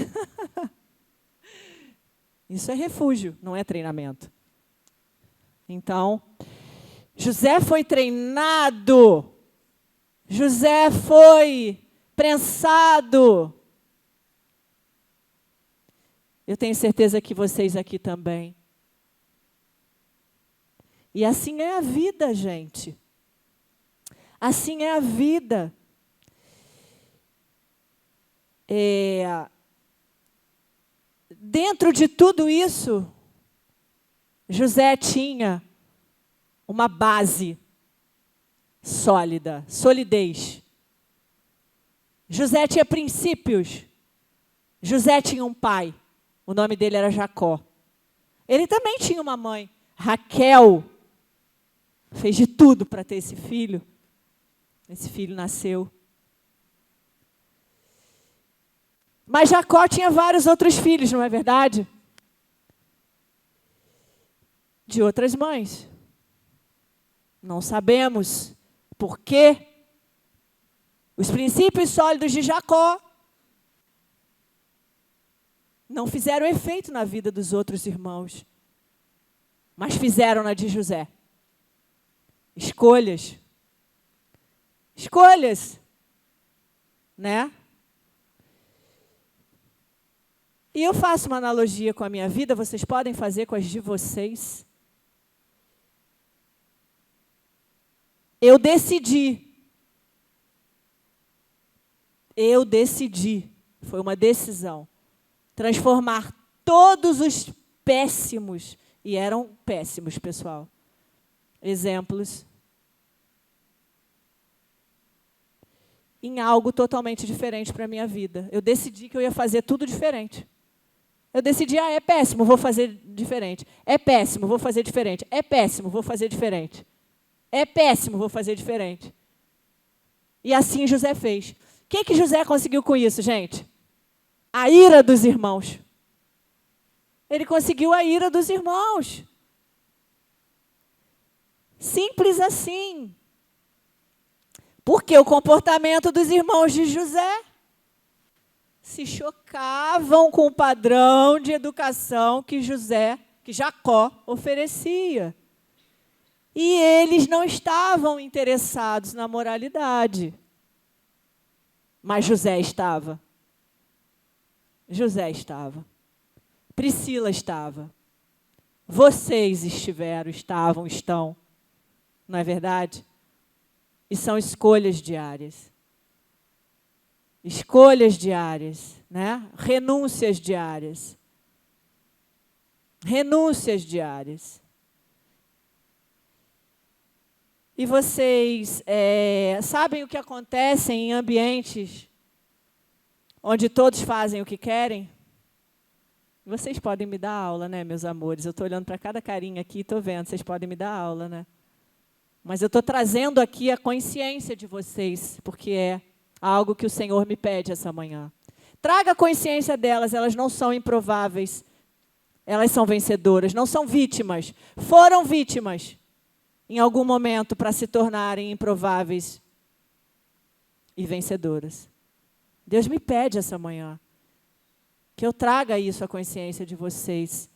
Isso é refúgio, não é treinamento. Então, José foi treinado, José foi prensado. Eu tenho certeza que vocês aqui também. E assim é a vida, gente. Assim é a vida. Dentro de tudo isso, José tinha uma base sólida, solidez. José tinha princípios. José tinha um pai, o nome dele era Jacó. Ele também tinha uma mãe, Raquel. Fez de tudo para ter esse filho. Esse filho nasceu. Mas Jacó tinha vários outros filhos, não é verdade? De outras mães. Não sabemos por quê. Os princípios sólidos de Jacó não fizeram efeito na vida dos outros irmãos, mas fizeram na de José. Escolhas. Escolhas. Né? E eu faço uma analogia com a minha vida, vocês podem fazer com as de vocês. Eu decidi, foi uma decisão, transformar todos os péssimos, e eram péssimos, pessoal, exemplos, em algo totalmente diferente para a minha vida. Eu decidi que eu ia fazer tudo diferente. Eu decidi, é péssimo, vou fazer diferente. É péssimo, vou fazer diferente. É péssimo, vou fazer diferente. É péssimo, vou fazer diferente. E assim José fez. O que José conseguiu com isso, gente? A ira dos irmãos. Ele conseguiu a ira dos irmãos. Simples assim. Porque o comportamento dos irmãos de José se chocavam com o padrão de educação que Jacó oferecia. E eles não estavam interessados na moralidade. Mas José estava. José estava. Priscila estava. Vocês estavam, estão. Não é verdade? E são escolhas diárias. Escolhas diárias, né? Renúncias diárias. Renúncias diárias. E vocês sabem o que acontece em ambientes onde todos fazem o que querem? Vocês podem me dar aula, né, meus amores? Eu estou olhando para cada carinha aqui e estou vendo, vocês podem me dar aula, né? Mas eu estou trazendo aqui a consciência de vocês, porque é algo que o Senhor me pede essa manhã. Traga a consciência delas, elas não são improváveis, elas são vencedoras, não são vítimas. Foram vítimas em algum momento para se tornarem improváveis e vencedoras. Deus me pede essa manhã que eu traga isso à consciência de vocês,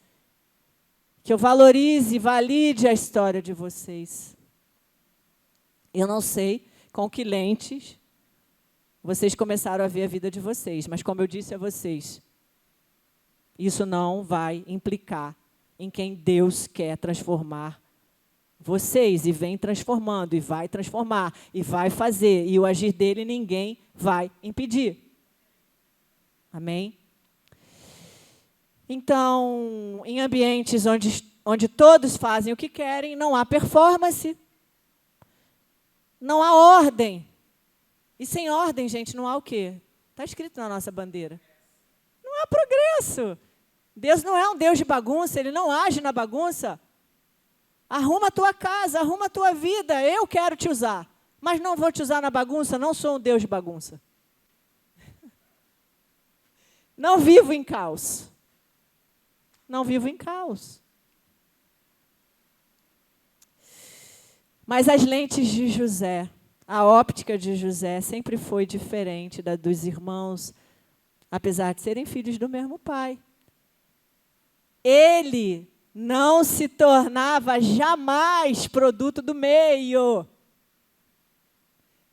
que eu valorize e valide a história de vocês. Eu não sei com que lentes vocês começaram a ver a vida de vocês, mas como eu disse a vocês, isso não vai implicar em quem Deus quer transformar vocês, e vem transformando, e vai transformar, e vai fazer, e o agir dele ninguém vai impedir. Amém? Então, em ambientes onde todos fazem o que querem, não há performance, não há ordem. E sem ordem, gente, não há o quê? Está escrito na nossa bandeira. Não há progresso. Deus não é um Deus de bagunça, Ele não age na bagunça. Arruma a tua casa, arruma a tua vida, eu quero te usar. Mas não vou te usar na bagunça, não sou um Deus de bagunça. Não vivo em caos. Não vivo em caos. Mas as lentes de José, a óptica de José sempre foi diferente da dos irmãos, apesar de serem filhos do mesmo pai. Ele não se tornava jamais produto do meio.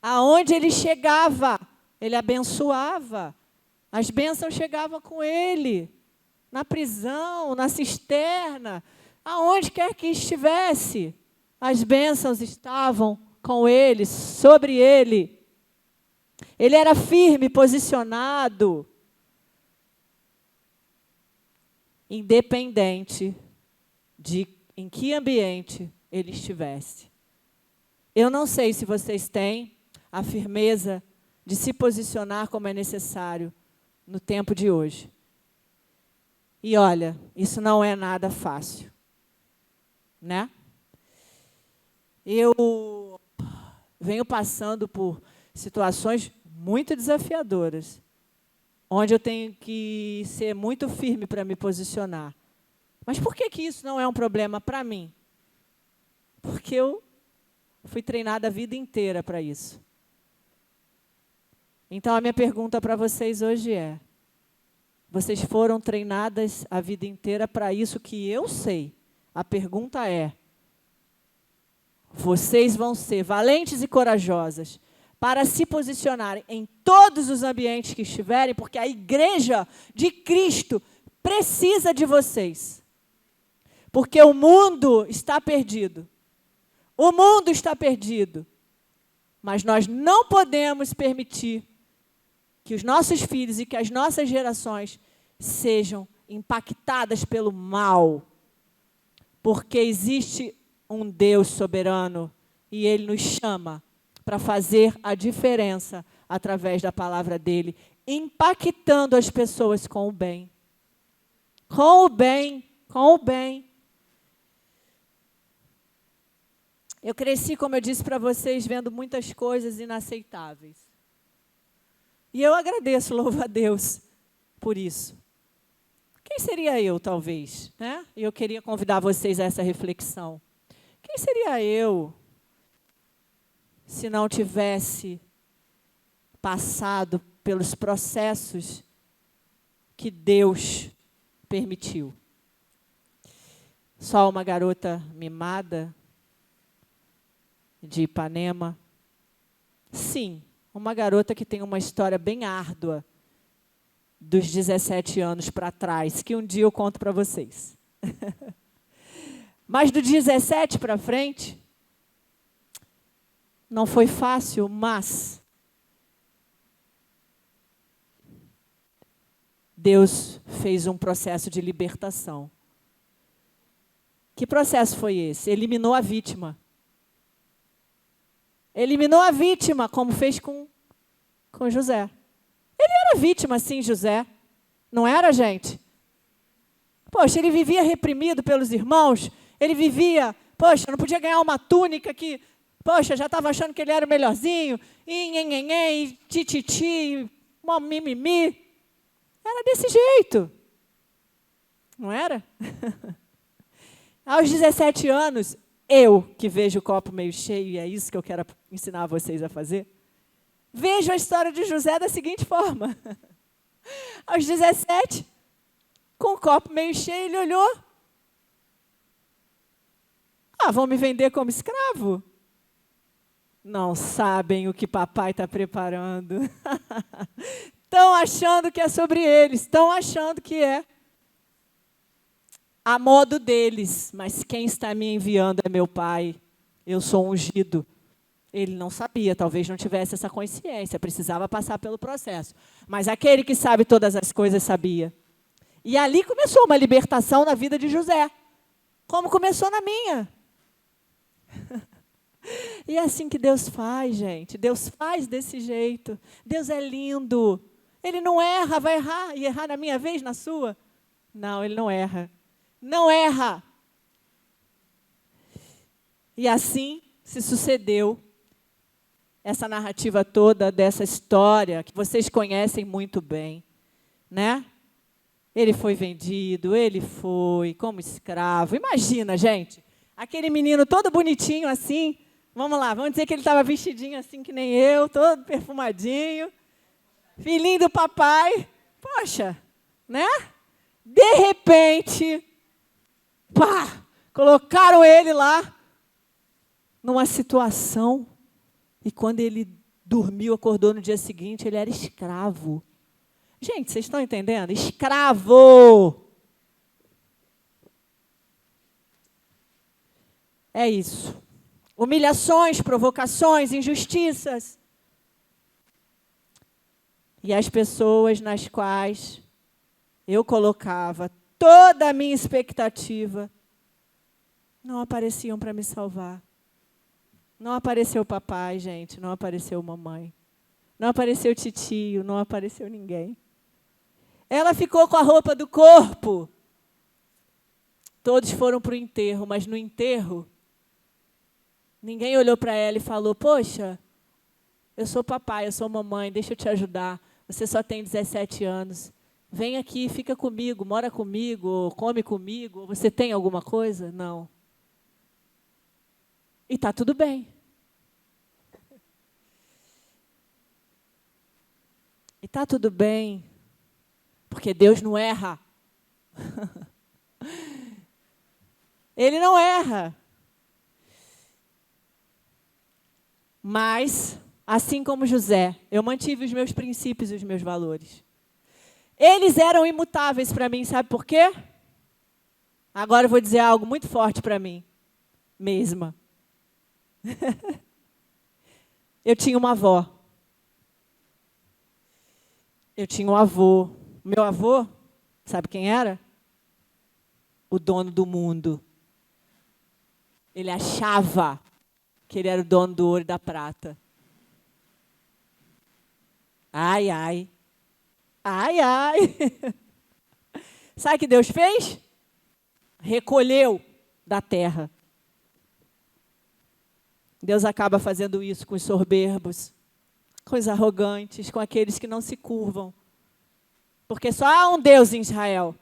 Aonde ele chegava, ele abençoava. As bênçãos chegavam com ele, na prisão, na cisterna, aonde quer que estivesse, as bênçãos estavam com ele, sobre ele. Ele era firme, posicionado, independente de em que ambiente ele estivesse. Eu não sei se vocês têm a firmeza de se posicionar como é necessário no tempo de hoje. E olha, isso não é nada fácil, né? Eu venho passando por situações muito desafiadoras. onde eu tenho que ser muito firme para me posicionar. Mas por que isso não é um problema para mim? Porque eu fui treinada a vida inteira para isso. Então, a minha pergunta para vocês hoje é: vocês foram treinadas a vida inteira para isso que eu sei? A pergunta é: vocês vão ser valentes e corajosas para se posicionarem em todos os ambientes que estiverem, porque a igreja de Cristo precisa de vocês. Porque o mundo está perdido. O mundo está perdido. Mas nós não podemos permitir que os nossos filhos e que as nossas gerações sejam impactadas pelo mal. Porque existe um Deus soberano e Ele nos chama para fazer a diferença através da palavra dEle, impactando as pessoas com o bem. Com o bem, com o bem. Eu cresci, como eu disse para vocês, vendo muitas coisas inaceitáveis. E eu agradeço, louvo a Deus, por isso. Quem seria eu, talvez? Né? E eu queria convidar vocês a essa reflexão. Quem seria eu se não tivesse passado pelos processos que Deus permitiu? Só uma garota mimada de Ipanema? Sim, uma garota que tem uma história bem árdua dos 17 anos para trás, que um dia eu conto para vocês. Mas do 17 para frente, não foi fácil, mas Deus fez um processo de libertação. Que processo foi esse? Eliminou a vítima. Eliminou a vítima, como fez com José. Ele era vítima, sim, José. Não era, gente? Poxa, ele vivia reprimido pelos irmãos. Ele vivia, poxa, não podia ganhar uma túnica que, poxa, já estava achando que ele era o melhorzinho. E nhenhenhen, e tititi, mimimi. Era desse jeito. Não era? Aos 17 anos, eu, que vejo o copo meio cheio, e é isso que eu quero ensinar vocês a fazer, vejo a história de José da seguinte forma. Aos 17, com o copo meio cheio, ele olhou. Vão me vender como escravo? Não sabem o que papai está preparando. Estão achando que é sobre eles, estão achando que é a modo deles, mas quem está me enviando é meu pai. Eu sou ungido. Ele não sabia, talvez não tivesse essa consciência, precisava passar pelo processo. Mas aquele que sabe todas as coisas sabia. E ali começou uma libertação na vida de José, como começou na minha. E é assim que Deus faz, gente. Deus faz desse jeito. Deus é lindo. Ele não erra, vai errar e errar na minha vez, na sua? Não, ele não erra. Não erra. E assim se sucedeu essa narrativa toda dessa história que vocês conhecem muito bem, né? Ele foi vendido, ele foi como escravo. Imagina, gente, aquele menino todo bonitinho assim. Vamos lá, vamos dizer que ele estava vestidinho assim que nem eu, todo perfumadinho. Filhinho do papai. Poxa, né? De repente, pá, colocaram ele lá numa situação. E quando ele dormiu, acordou no dia seguinte, ele era escravo. Gente, vocês estão entendendo? Escravo! É isso. Humilhações, provocações, injustiças. E as pessoas nas quais eu colocava toda a minha expectativa não apareciam para me salvar. Não apareceu papai, gente, não apareceu mamãe. Não apareceu titio, não apareceu ninguém. Ela ficou com a roupa do corpo. Todos foram para o enterro, mas no enterro, ninguém olhou para ela e falou, poxa, eu sou papai, eu sou mamãe, deixa eu te ajudar. você só tem 17 anos. Vem aqui, fica comigo, mora comigo, come comigo. Você tem alguma coisa? Não. E está tudo bem. E está tudo bem, porque Deus não erra. Ele não erra. Mas, assim como José, eu mantive os meus princípios e os meus valores. Eles eram imutáveis para mim, sabe por quê? Agora eu vou dizer algo muito forte para mim, mesma. Eu tinha uma avó. Eu tinha um avô. Meu avô, sabe quem era? O dono do mundo. Ele achava que ele era o dono do ouro e da prata. Ai, ai. Ai, ai. Sabe o que Deus fez? Recolheu da terra. Deus acaba fazendo isso com os soberbos, com os arrogantes, com aqueles que não se curvam. Porque só há um Deus em Israel,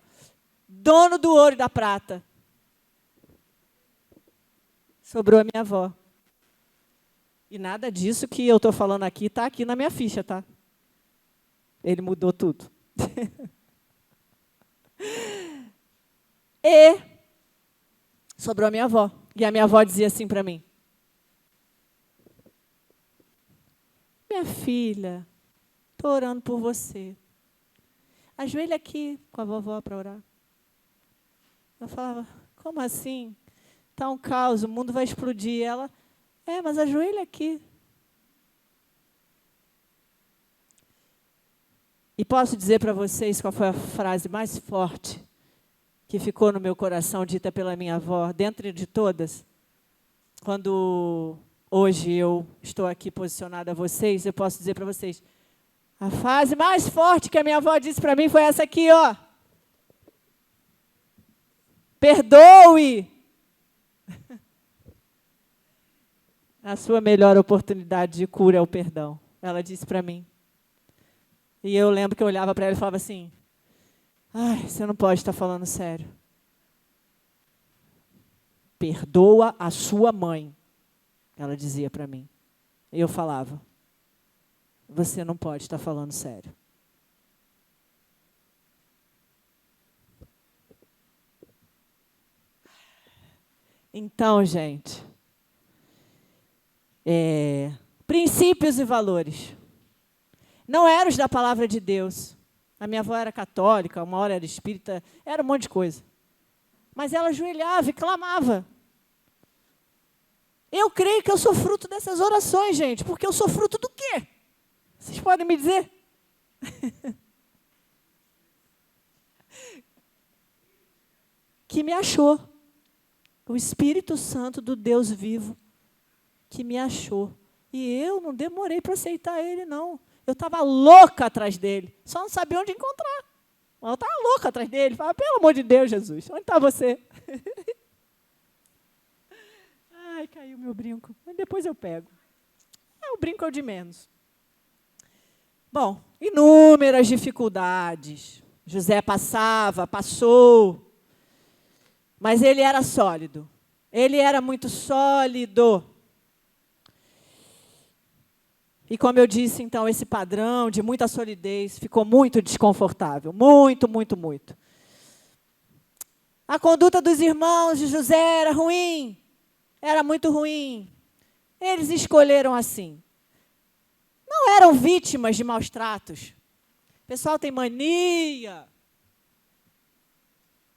dono do ouro e da prata. Sobrou a minha avó. E nada disso que eu estou falando aqui está aqui na minha ficha, tá? Ele mudou tudo. E sobrou a minha avó. E a minha avó dizia assim para mim: minha filha, estou orando por você. Ajoelha aqui com a vovó para orar. Eu falava: como assim? Está um caos, o mundo vai explodir. Ela: mas ajoelha aqui. E posso dizer para vocês qual foi a frase mais forte que ficou no meu coração, dita pela minha avó, dentre de todas? Quando hoje eu estou aqui posicionada a vocês, eu posso dizer para vocês, a frase mais forte que a minha avó disse para mim foi essa aqui, ó. Perdoe. A sua melhor oportunidade de cura é o perdão. Ela disse para mim. E eu lembro que eu olhava para ela e falava assim: ai, você não pode estar falando sério. Perdoa a sua mãe, ela dizia para mim. E eu falava: você não pode estar falando sério. Então, gente, princípios e valores. Não eram os da palavra de Deus. A minha avó era católica, uma hora era espírita, era um monte de coisa. Mas ela ajoelhava e clamava. Eu creio que eu sou fruto dessas orações, gente, porque eu sou fruto do quê? Vocês podem me dizer? Que me achou. O Espírito Santo do Deus vivo que me achou. E eu não demorei para aceitar ele, não. Eu estava louca atrás dele. Só não sabia onde encontrar. Eu estava louca atrás dele. Falava: pelo amor de Deus, Jesus, onde está você? Ai, caiu meu brinco. Mas depois eu pego. O brinco é o de menos. Bom, inúmeras dificuldades. José passou. Mas ele era sólido. Ele era muito sólido. E como eu disse, então, esse padrão de muita solidez ficou muito desconfortável. Muito, muito, muito. A conduta dos irmãos de José era ruim. Era muito ruim. Eles escolheram assim. Não eram vítimas de maus tratos. O pessoal tem mania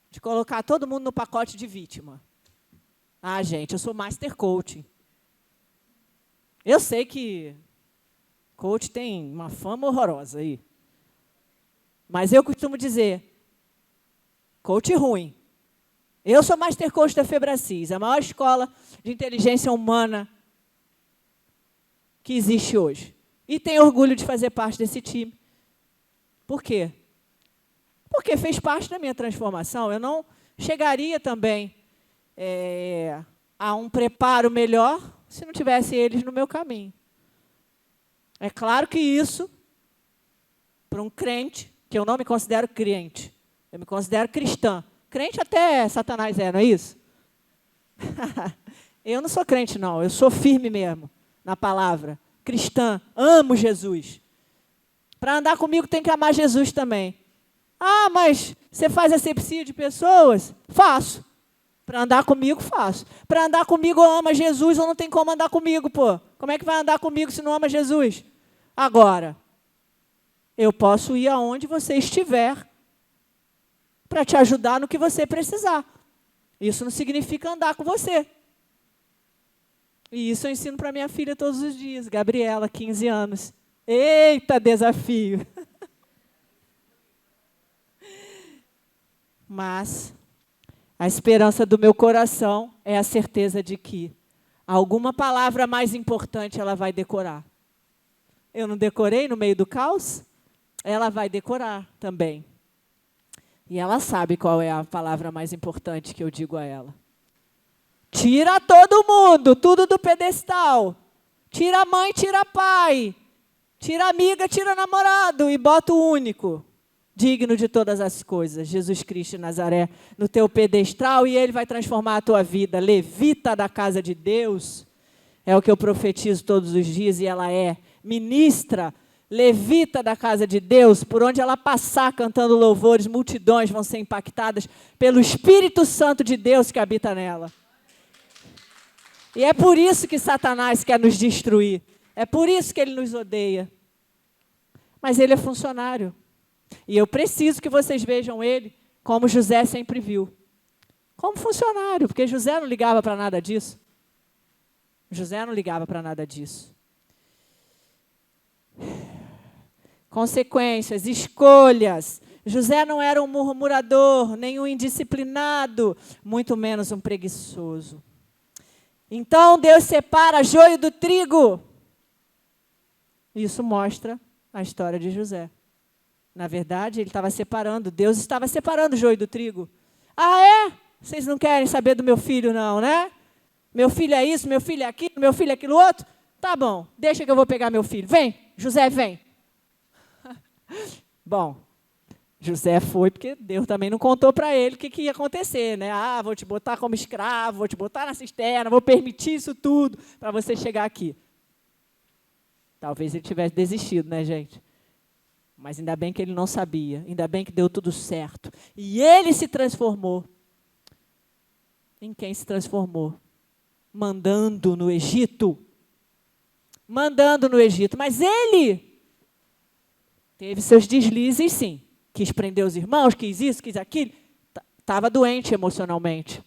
de colocar todo mundo no pacote de vítima. Ah, gente, eu sou master coach. Eu sei que coach tem uma fama horrorosa aí. Mas eu costumo dizer, coach ruim. Eu sou master coach da Febracis, a maior escola de inteligência humana que existe hoje. E tenho orgulho de fazer parte desse time. Por quê? Porque fez parte da minha transformação. Eu não chegaria também a um preparo melhor se não tivesse eles no meu caminho. É claro que isso por um crente, que eu não me considero crente, eu me considero cristã. Crente até Satanás não é isso? Eu não sou crente, não. Eu sou firme mesmo na palavra. Cristã, amo Jesus. Para andar comigo tem que amar Jesus também. Ah, mas você faz asepsia de pessoas? Faço. Para andar comigo, faço. Para andar comigo, eu amo Jesus, ou não tem como andar comigo, pô. Como é que vai andar comigo se não ama Jesus? Agora, eu posso ir aonde você estiver para te ajudar no que você precisar. Isso não significa andar com você. E isso eu ensino para minha filha todos os dias, Gabriela, 15 anos. Eita, desafio! Mas a esperança do meu coração é a certeza de que alguma palavra mais importante ela vai decorar. Eu não decorei no meio do caos? Ela vai decorar também. E ela sabe qual é a palavra mais importante que eu digo a ela. Tira todo mundo, tudo do pedestal. Tira a mãe, tira a pai. Tira a amiga, tira o namorado e bota o único, digno de todas as coisas, Jesus Cristo de Nazaré, no teu pedestal, e Ele vai transformar a tua vida. Levita da casa de Deus, é o que eu profetizo todos os dias, e ela é ministra, levita da casa de Deus, por onde ela passar cantando louvores, multidões vão ser impactadas pelo Espírito Santo de Deus que habita nela. E é por isso que Satanás quer nos destruir, é por isso que ele nos odeia. Mas ele é funcionário. E eu preciso que vocês vejam ele como José sempre viu. Como funcionário, porque José não ligava para nada disso. José não ligava para nada disso. Consequências, escolhas. José não era um murmurador, nem um indisciplinado, muito menos um preguiçoso. Então Deus separa joio do trigo. Isso mostra a história de José. Na verdade, ele estava separando, Deus estava separando o joio do trigo. Ah, é? Vocês não querem saber do meu filho, não, né? Meu filho é isso, meu filho é aquilo, meu filho é aquilo outro? Tá bom, deixa que eu vou pegar meu filho. Vem, José, vem. Bom, José foi porque Deus também não contou para ele o que ia acontecer, né? Ah, vou te botar como escravo, vou te botar na cisterna, vou permitir isso tudo para você chegar aqui. Talvez ele tivesse desistido, né, gente? Mas ainda bem que ele não sabia, ainda bem que deu tudo certo. E ele se transformou. Em quem se transformou? Mandando no Egito. Mandando no Egito. Mas ele teve seus deslizes, sim. Quis prender os irmãos, quis isso, quis aquilo. Estava doente emocionalmente.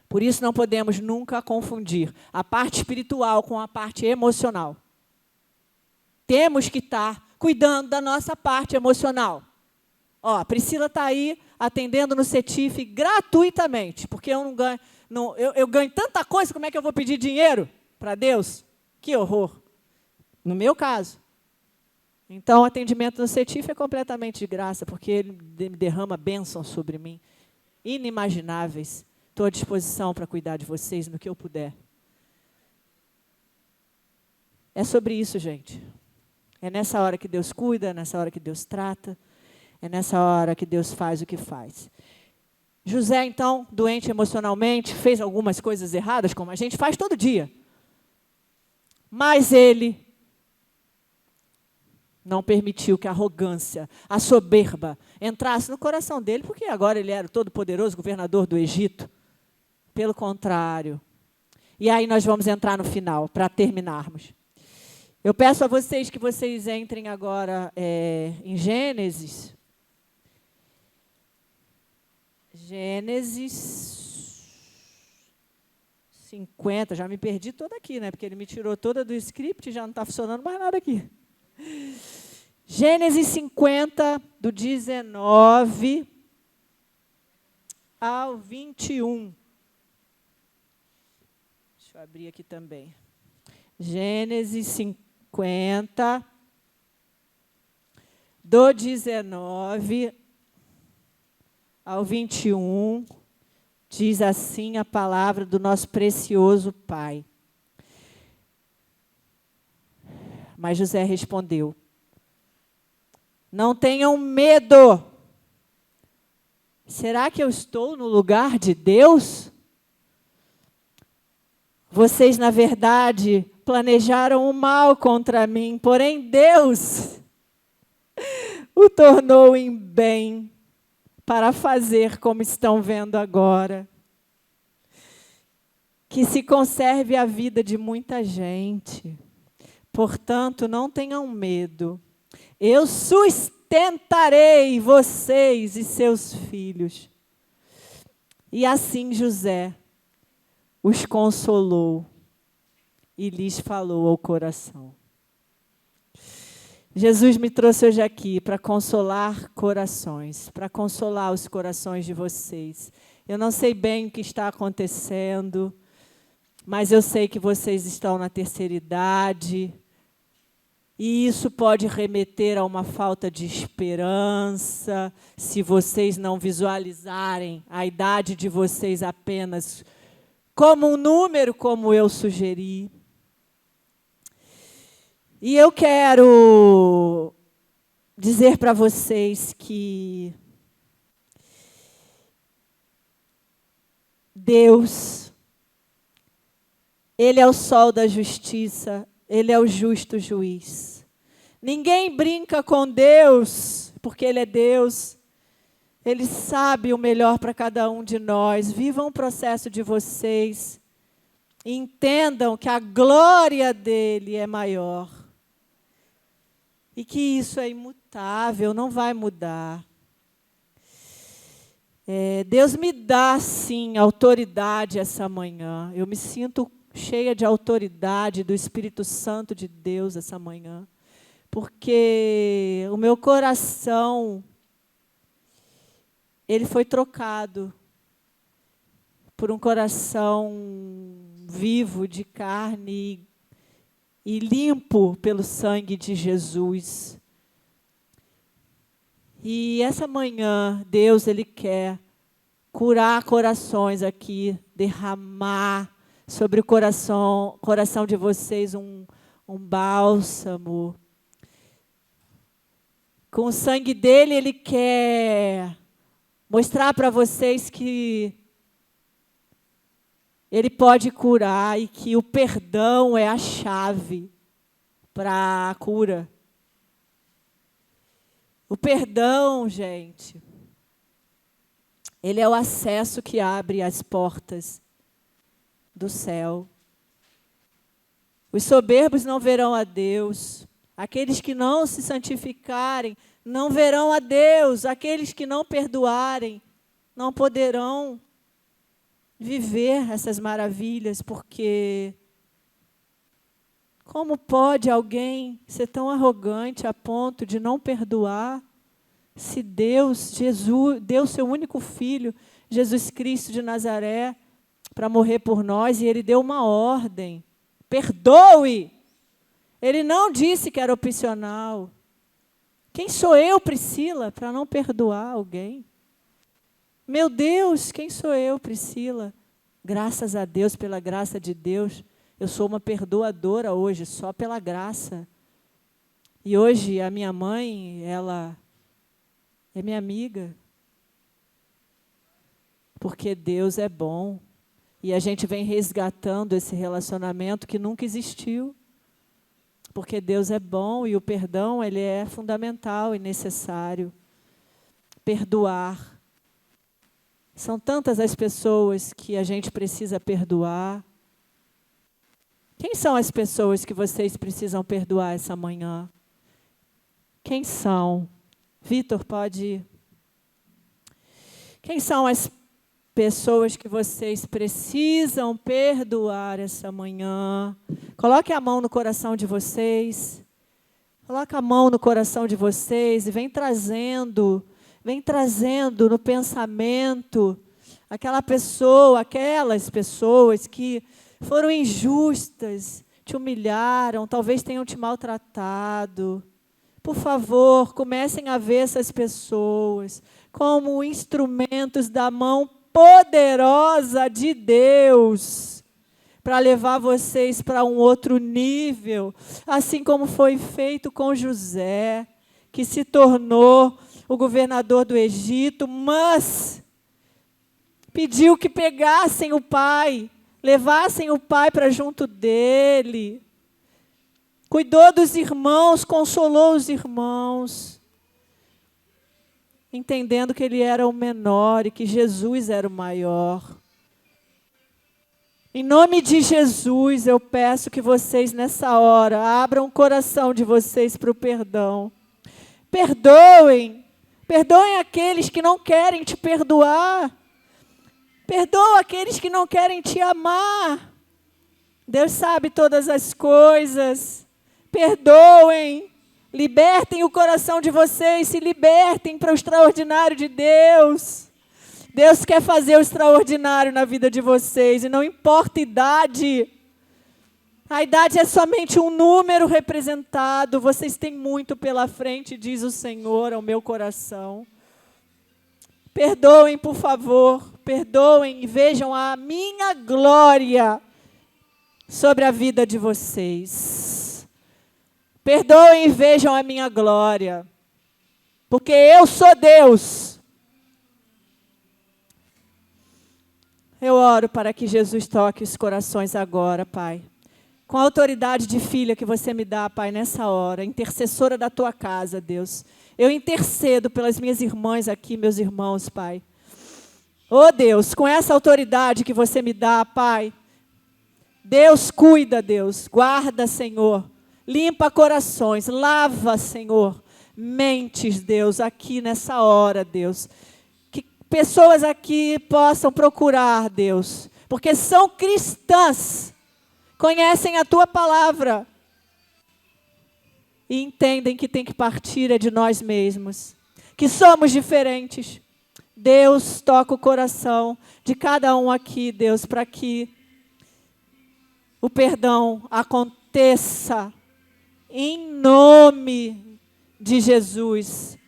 Por isso não podemos nunca confundir a parte espiritual com a parte emocional. Temos que estar cuidando da nossa parte emocional. Ó, a Priscila está aí atendendo no CETIF gratuitamente, porque eu não ganho, eu ganho tanta coisa, como é que eu vou pedir dinheiro para Deus? Que horror. No meu caso. Então, o atendimento no CETIF é completamente de graça, porque ele derrama bênçãos sobre mim, inimagináveis. Estou à disposição para cuidar de vocês no que eu puder. É sobre isso, gente. É nessa hora que Deus cuida, é nessa hora que Deus trata, é nessa hora que Deus faz o que faz. José, então, doente emocionalmente, fez algumas coisas erradas, como a gente faz todo dia. Mas ele não permitiu que a arrogância, a soberba, entrasse no coração dele, porque agora ele era o todo-poderoso governador do Egito. Pelo contrário. E aí nós vamos entrar no final, para terminarmos. Eu peço a vocês que vocês entrem agora em Gênesis. Gênesis 50. Já me perdi toda aqui, né? Porque ele me tirou toda do script e já não está funcionando mais nada aqui. Gênesis 50, do 19 ao 21. Deixa eu abrir aqui também. Gênesis 50, do 19 ao 21, diz assim a palavra do nosso precioso Pai. Mas José respondeu: Não tenham medo. Será que eu estou no lugar de Deus? Vocês, na verdade, planejaram o mal contra mim, porém Deus o tornou em bem para fazer como estão vendo agora. Que se conserve a vida de muita gente. Portanto, não tenham medo. Eu sustentarei vocês e seus filhos. E assim José os consolou e lhes falou ao coração. Jesus me trouxe hoje aqui para consolar corações, para consolar os corações de vocês. Eu não sei bem o que está acontecendo, mas eu sei que vocês estão na terceira idade, e isso pode remeter a uma falta de esperança, se vocês não visualizarem a idade de vocês apenas como um número, como eu sugeri. E eu quero dizer para vocês que Deus, Ele é o sol da justiça, Ele é o justo juiz. Ninguém brinca com Deus, porque Ele é Deus. Ele sabe o melhor para cada um de nós. Vivam o processo de vocês. Entendam que a glória dEle é maior. E que isso é imutável, não vai mudar. Deus me dá, sim, autoridade essa manhã. Eu me sinto cheia de autoridade do Espírito Santo de Deus essa manhã. Porque o meu coração, ele foi trocado por um coração vivo, de carne e limpo pelo sangue de Jesus. E essa manhã, Deus, Ele quer curar corações aqui, derramar sobre o coração de vocês um bálsamo. Com o sangue dEle, Ele quer mostrar para vocês que Ele pode curar e que o perdão é a chave para a cura. O perdão, gente, ele é o acesso que abre as portas do céu. Os soberbos não verão a Deus. Aqueles que não se santificarem não verão a Deus. Aqueles que não perdoarem não poderão viver essas maravilhas, porque como pode alguém ser tão arrogante a ponto de não perdoar, se Deus, Jesus, deu seu único filho, Jesus Cristo de Nazaré, para morrer por nós, e Ele deu uma ordem: perdoe. Ele não disse que era opcional. Quem sou eu, Priscila, para não perdoar alguém? Meu Deus, quem sou eu, Priscila? Graças a Deus, pela graça de Deus, eu sou uma perdoadora hoje, só pela graça. E hoje a minha mãe, ela é minha amiga. Porque Deus é bom. E a gente vem resgatando esse relacionamento que nunca existiu. Porque Deus é bom e o perdão, ele é fundamental e necessário. Perdoar. São tantas as pessoas que a gente precisa perdoar. Quem são as pessoas que vocês precisam perdoar essa manhã? Quem são? Vitor, pode ir. Quem são as pessoas que vocês precisam perdoar essa manhã? Coloque a mão no coração de vocês. Coloque a mão no coração de vocês e vem trazendo no pensamento aquelas pessoas que foram injustas, te humilharam, talvez tenham te maltratado. Por favor, comecem a ver essas pessoas como instrumentos da mão poderosa de Deus para levar vocês para um outro nível, assim como foi feito com José, que se tornou o governador do Egito, mas pediu que pegassem o pai, levassem o pai para junto dele. Cuidou dos irmãos, consolou os irmãos, entendendo que ele era o menor e que Jesus era o maior. Em nome de Jesus, eu peço que vocês, nessa hora, abram o coração de vocês para o perdão. Perdoem. Perdoem aqueles que não querem te perdoar. Perdoa aqueles que não querem te amar. Deus sabe todas as coisas. Perdoem. Libertem o coração de vocês. Se libertem para o extraordinário de Deus. Deus quer fazer o extraordinário na vida de vocês, e não importa a idade. A idade é somente um número representado. Vocês têm muito pela frente, diz o Senhor ao meu coração. Perdoem, por favor. Perdoem e vejam a minha glória sobre a vida de vocês. Perdoem e vejam a minha glória. Porque eu sou Deus. Eu oro para que Jesus toque os corações agora, Pai. Com a autoridade de filha que você me dá, Pai, nessa hora, intercessora da tua casa, Deus. Eu intercedo pelas minhas irmãs aqui, meus irmãos, Pai. Oh, Deus, com essa autoridade que você me dá, Pai. Deus, cuida, Deus. Guarda, Senhor. Limpa corações. Lava, Senhor. Mentes, Deus, aqui nessa hora, Deus. Pessoas aqui possam procurar, Deus, porque são cristãs, conhecem a tua palavra e entendem que tem que partir é de nós mesmos, que somos diferentes. Deus, toca o coração de cada um aqui, Deus, para que o perdão aconteça em nome de Jesus.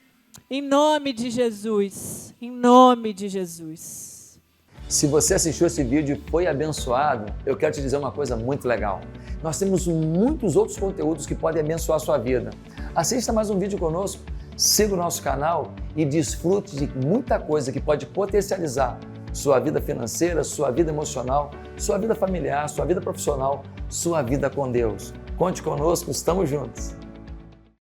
Em nome de Jesus, em nome de Jesus. Se você assistiu esse vídeo e foi abençoado, eu quero te dizer uma coisa muito legal. Nós temos muitos outros conteúdos que podem abençoar a sua vida. Assista mais um vídeo conosco, siga o nosso canal e desfrute de muita coisa que pode potencializar sua vida financeira, sua vida emocional, sua vida familiar, sua vida profissional, sua vida com Deus. Conte conosco, estamos juntos.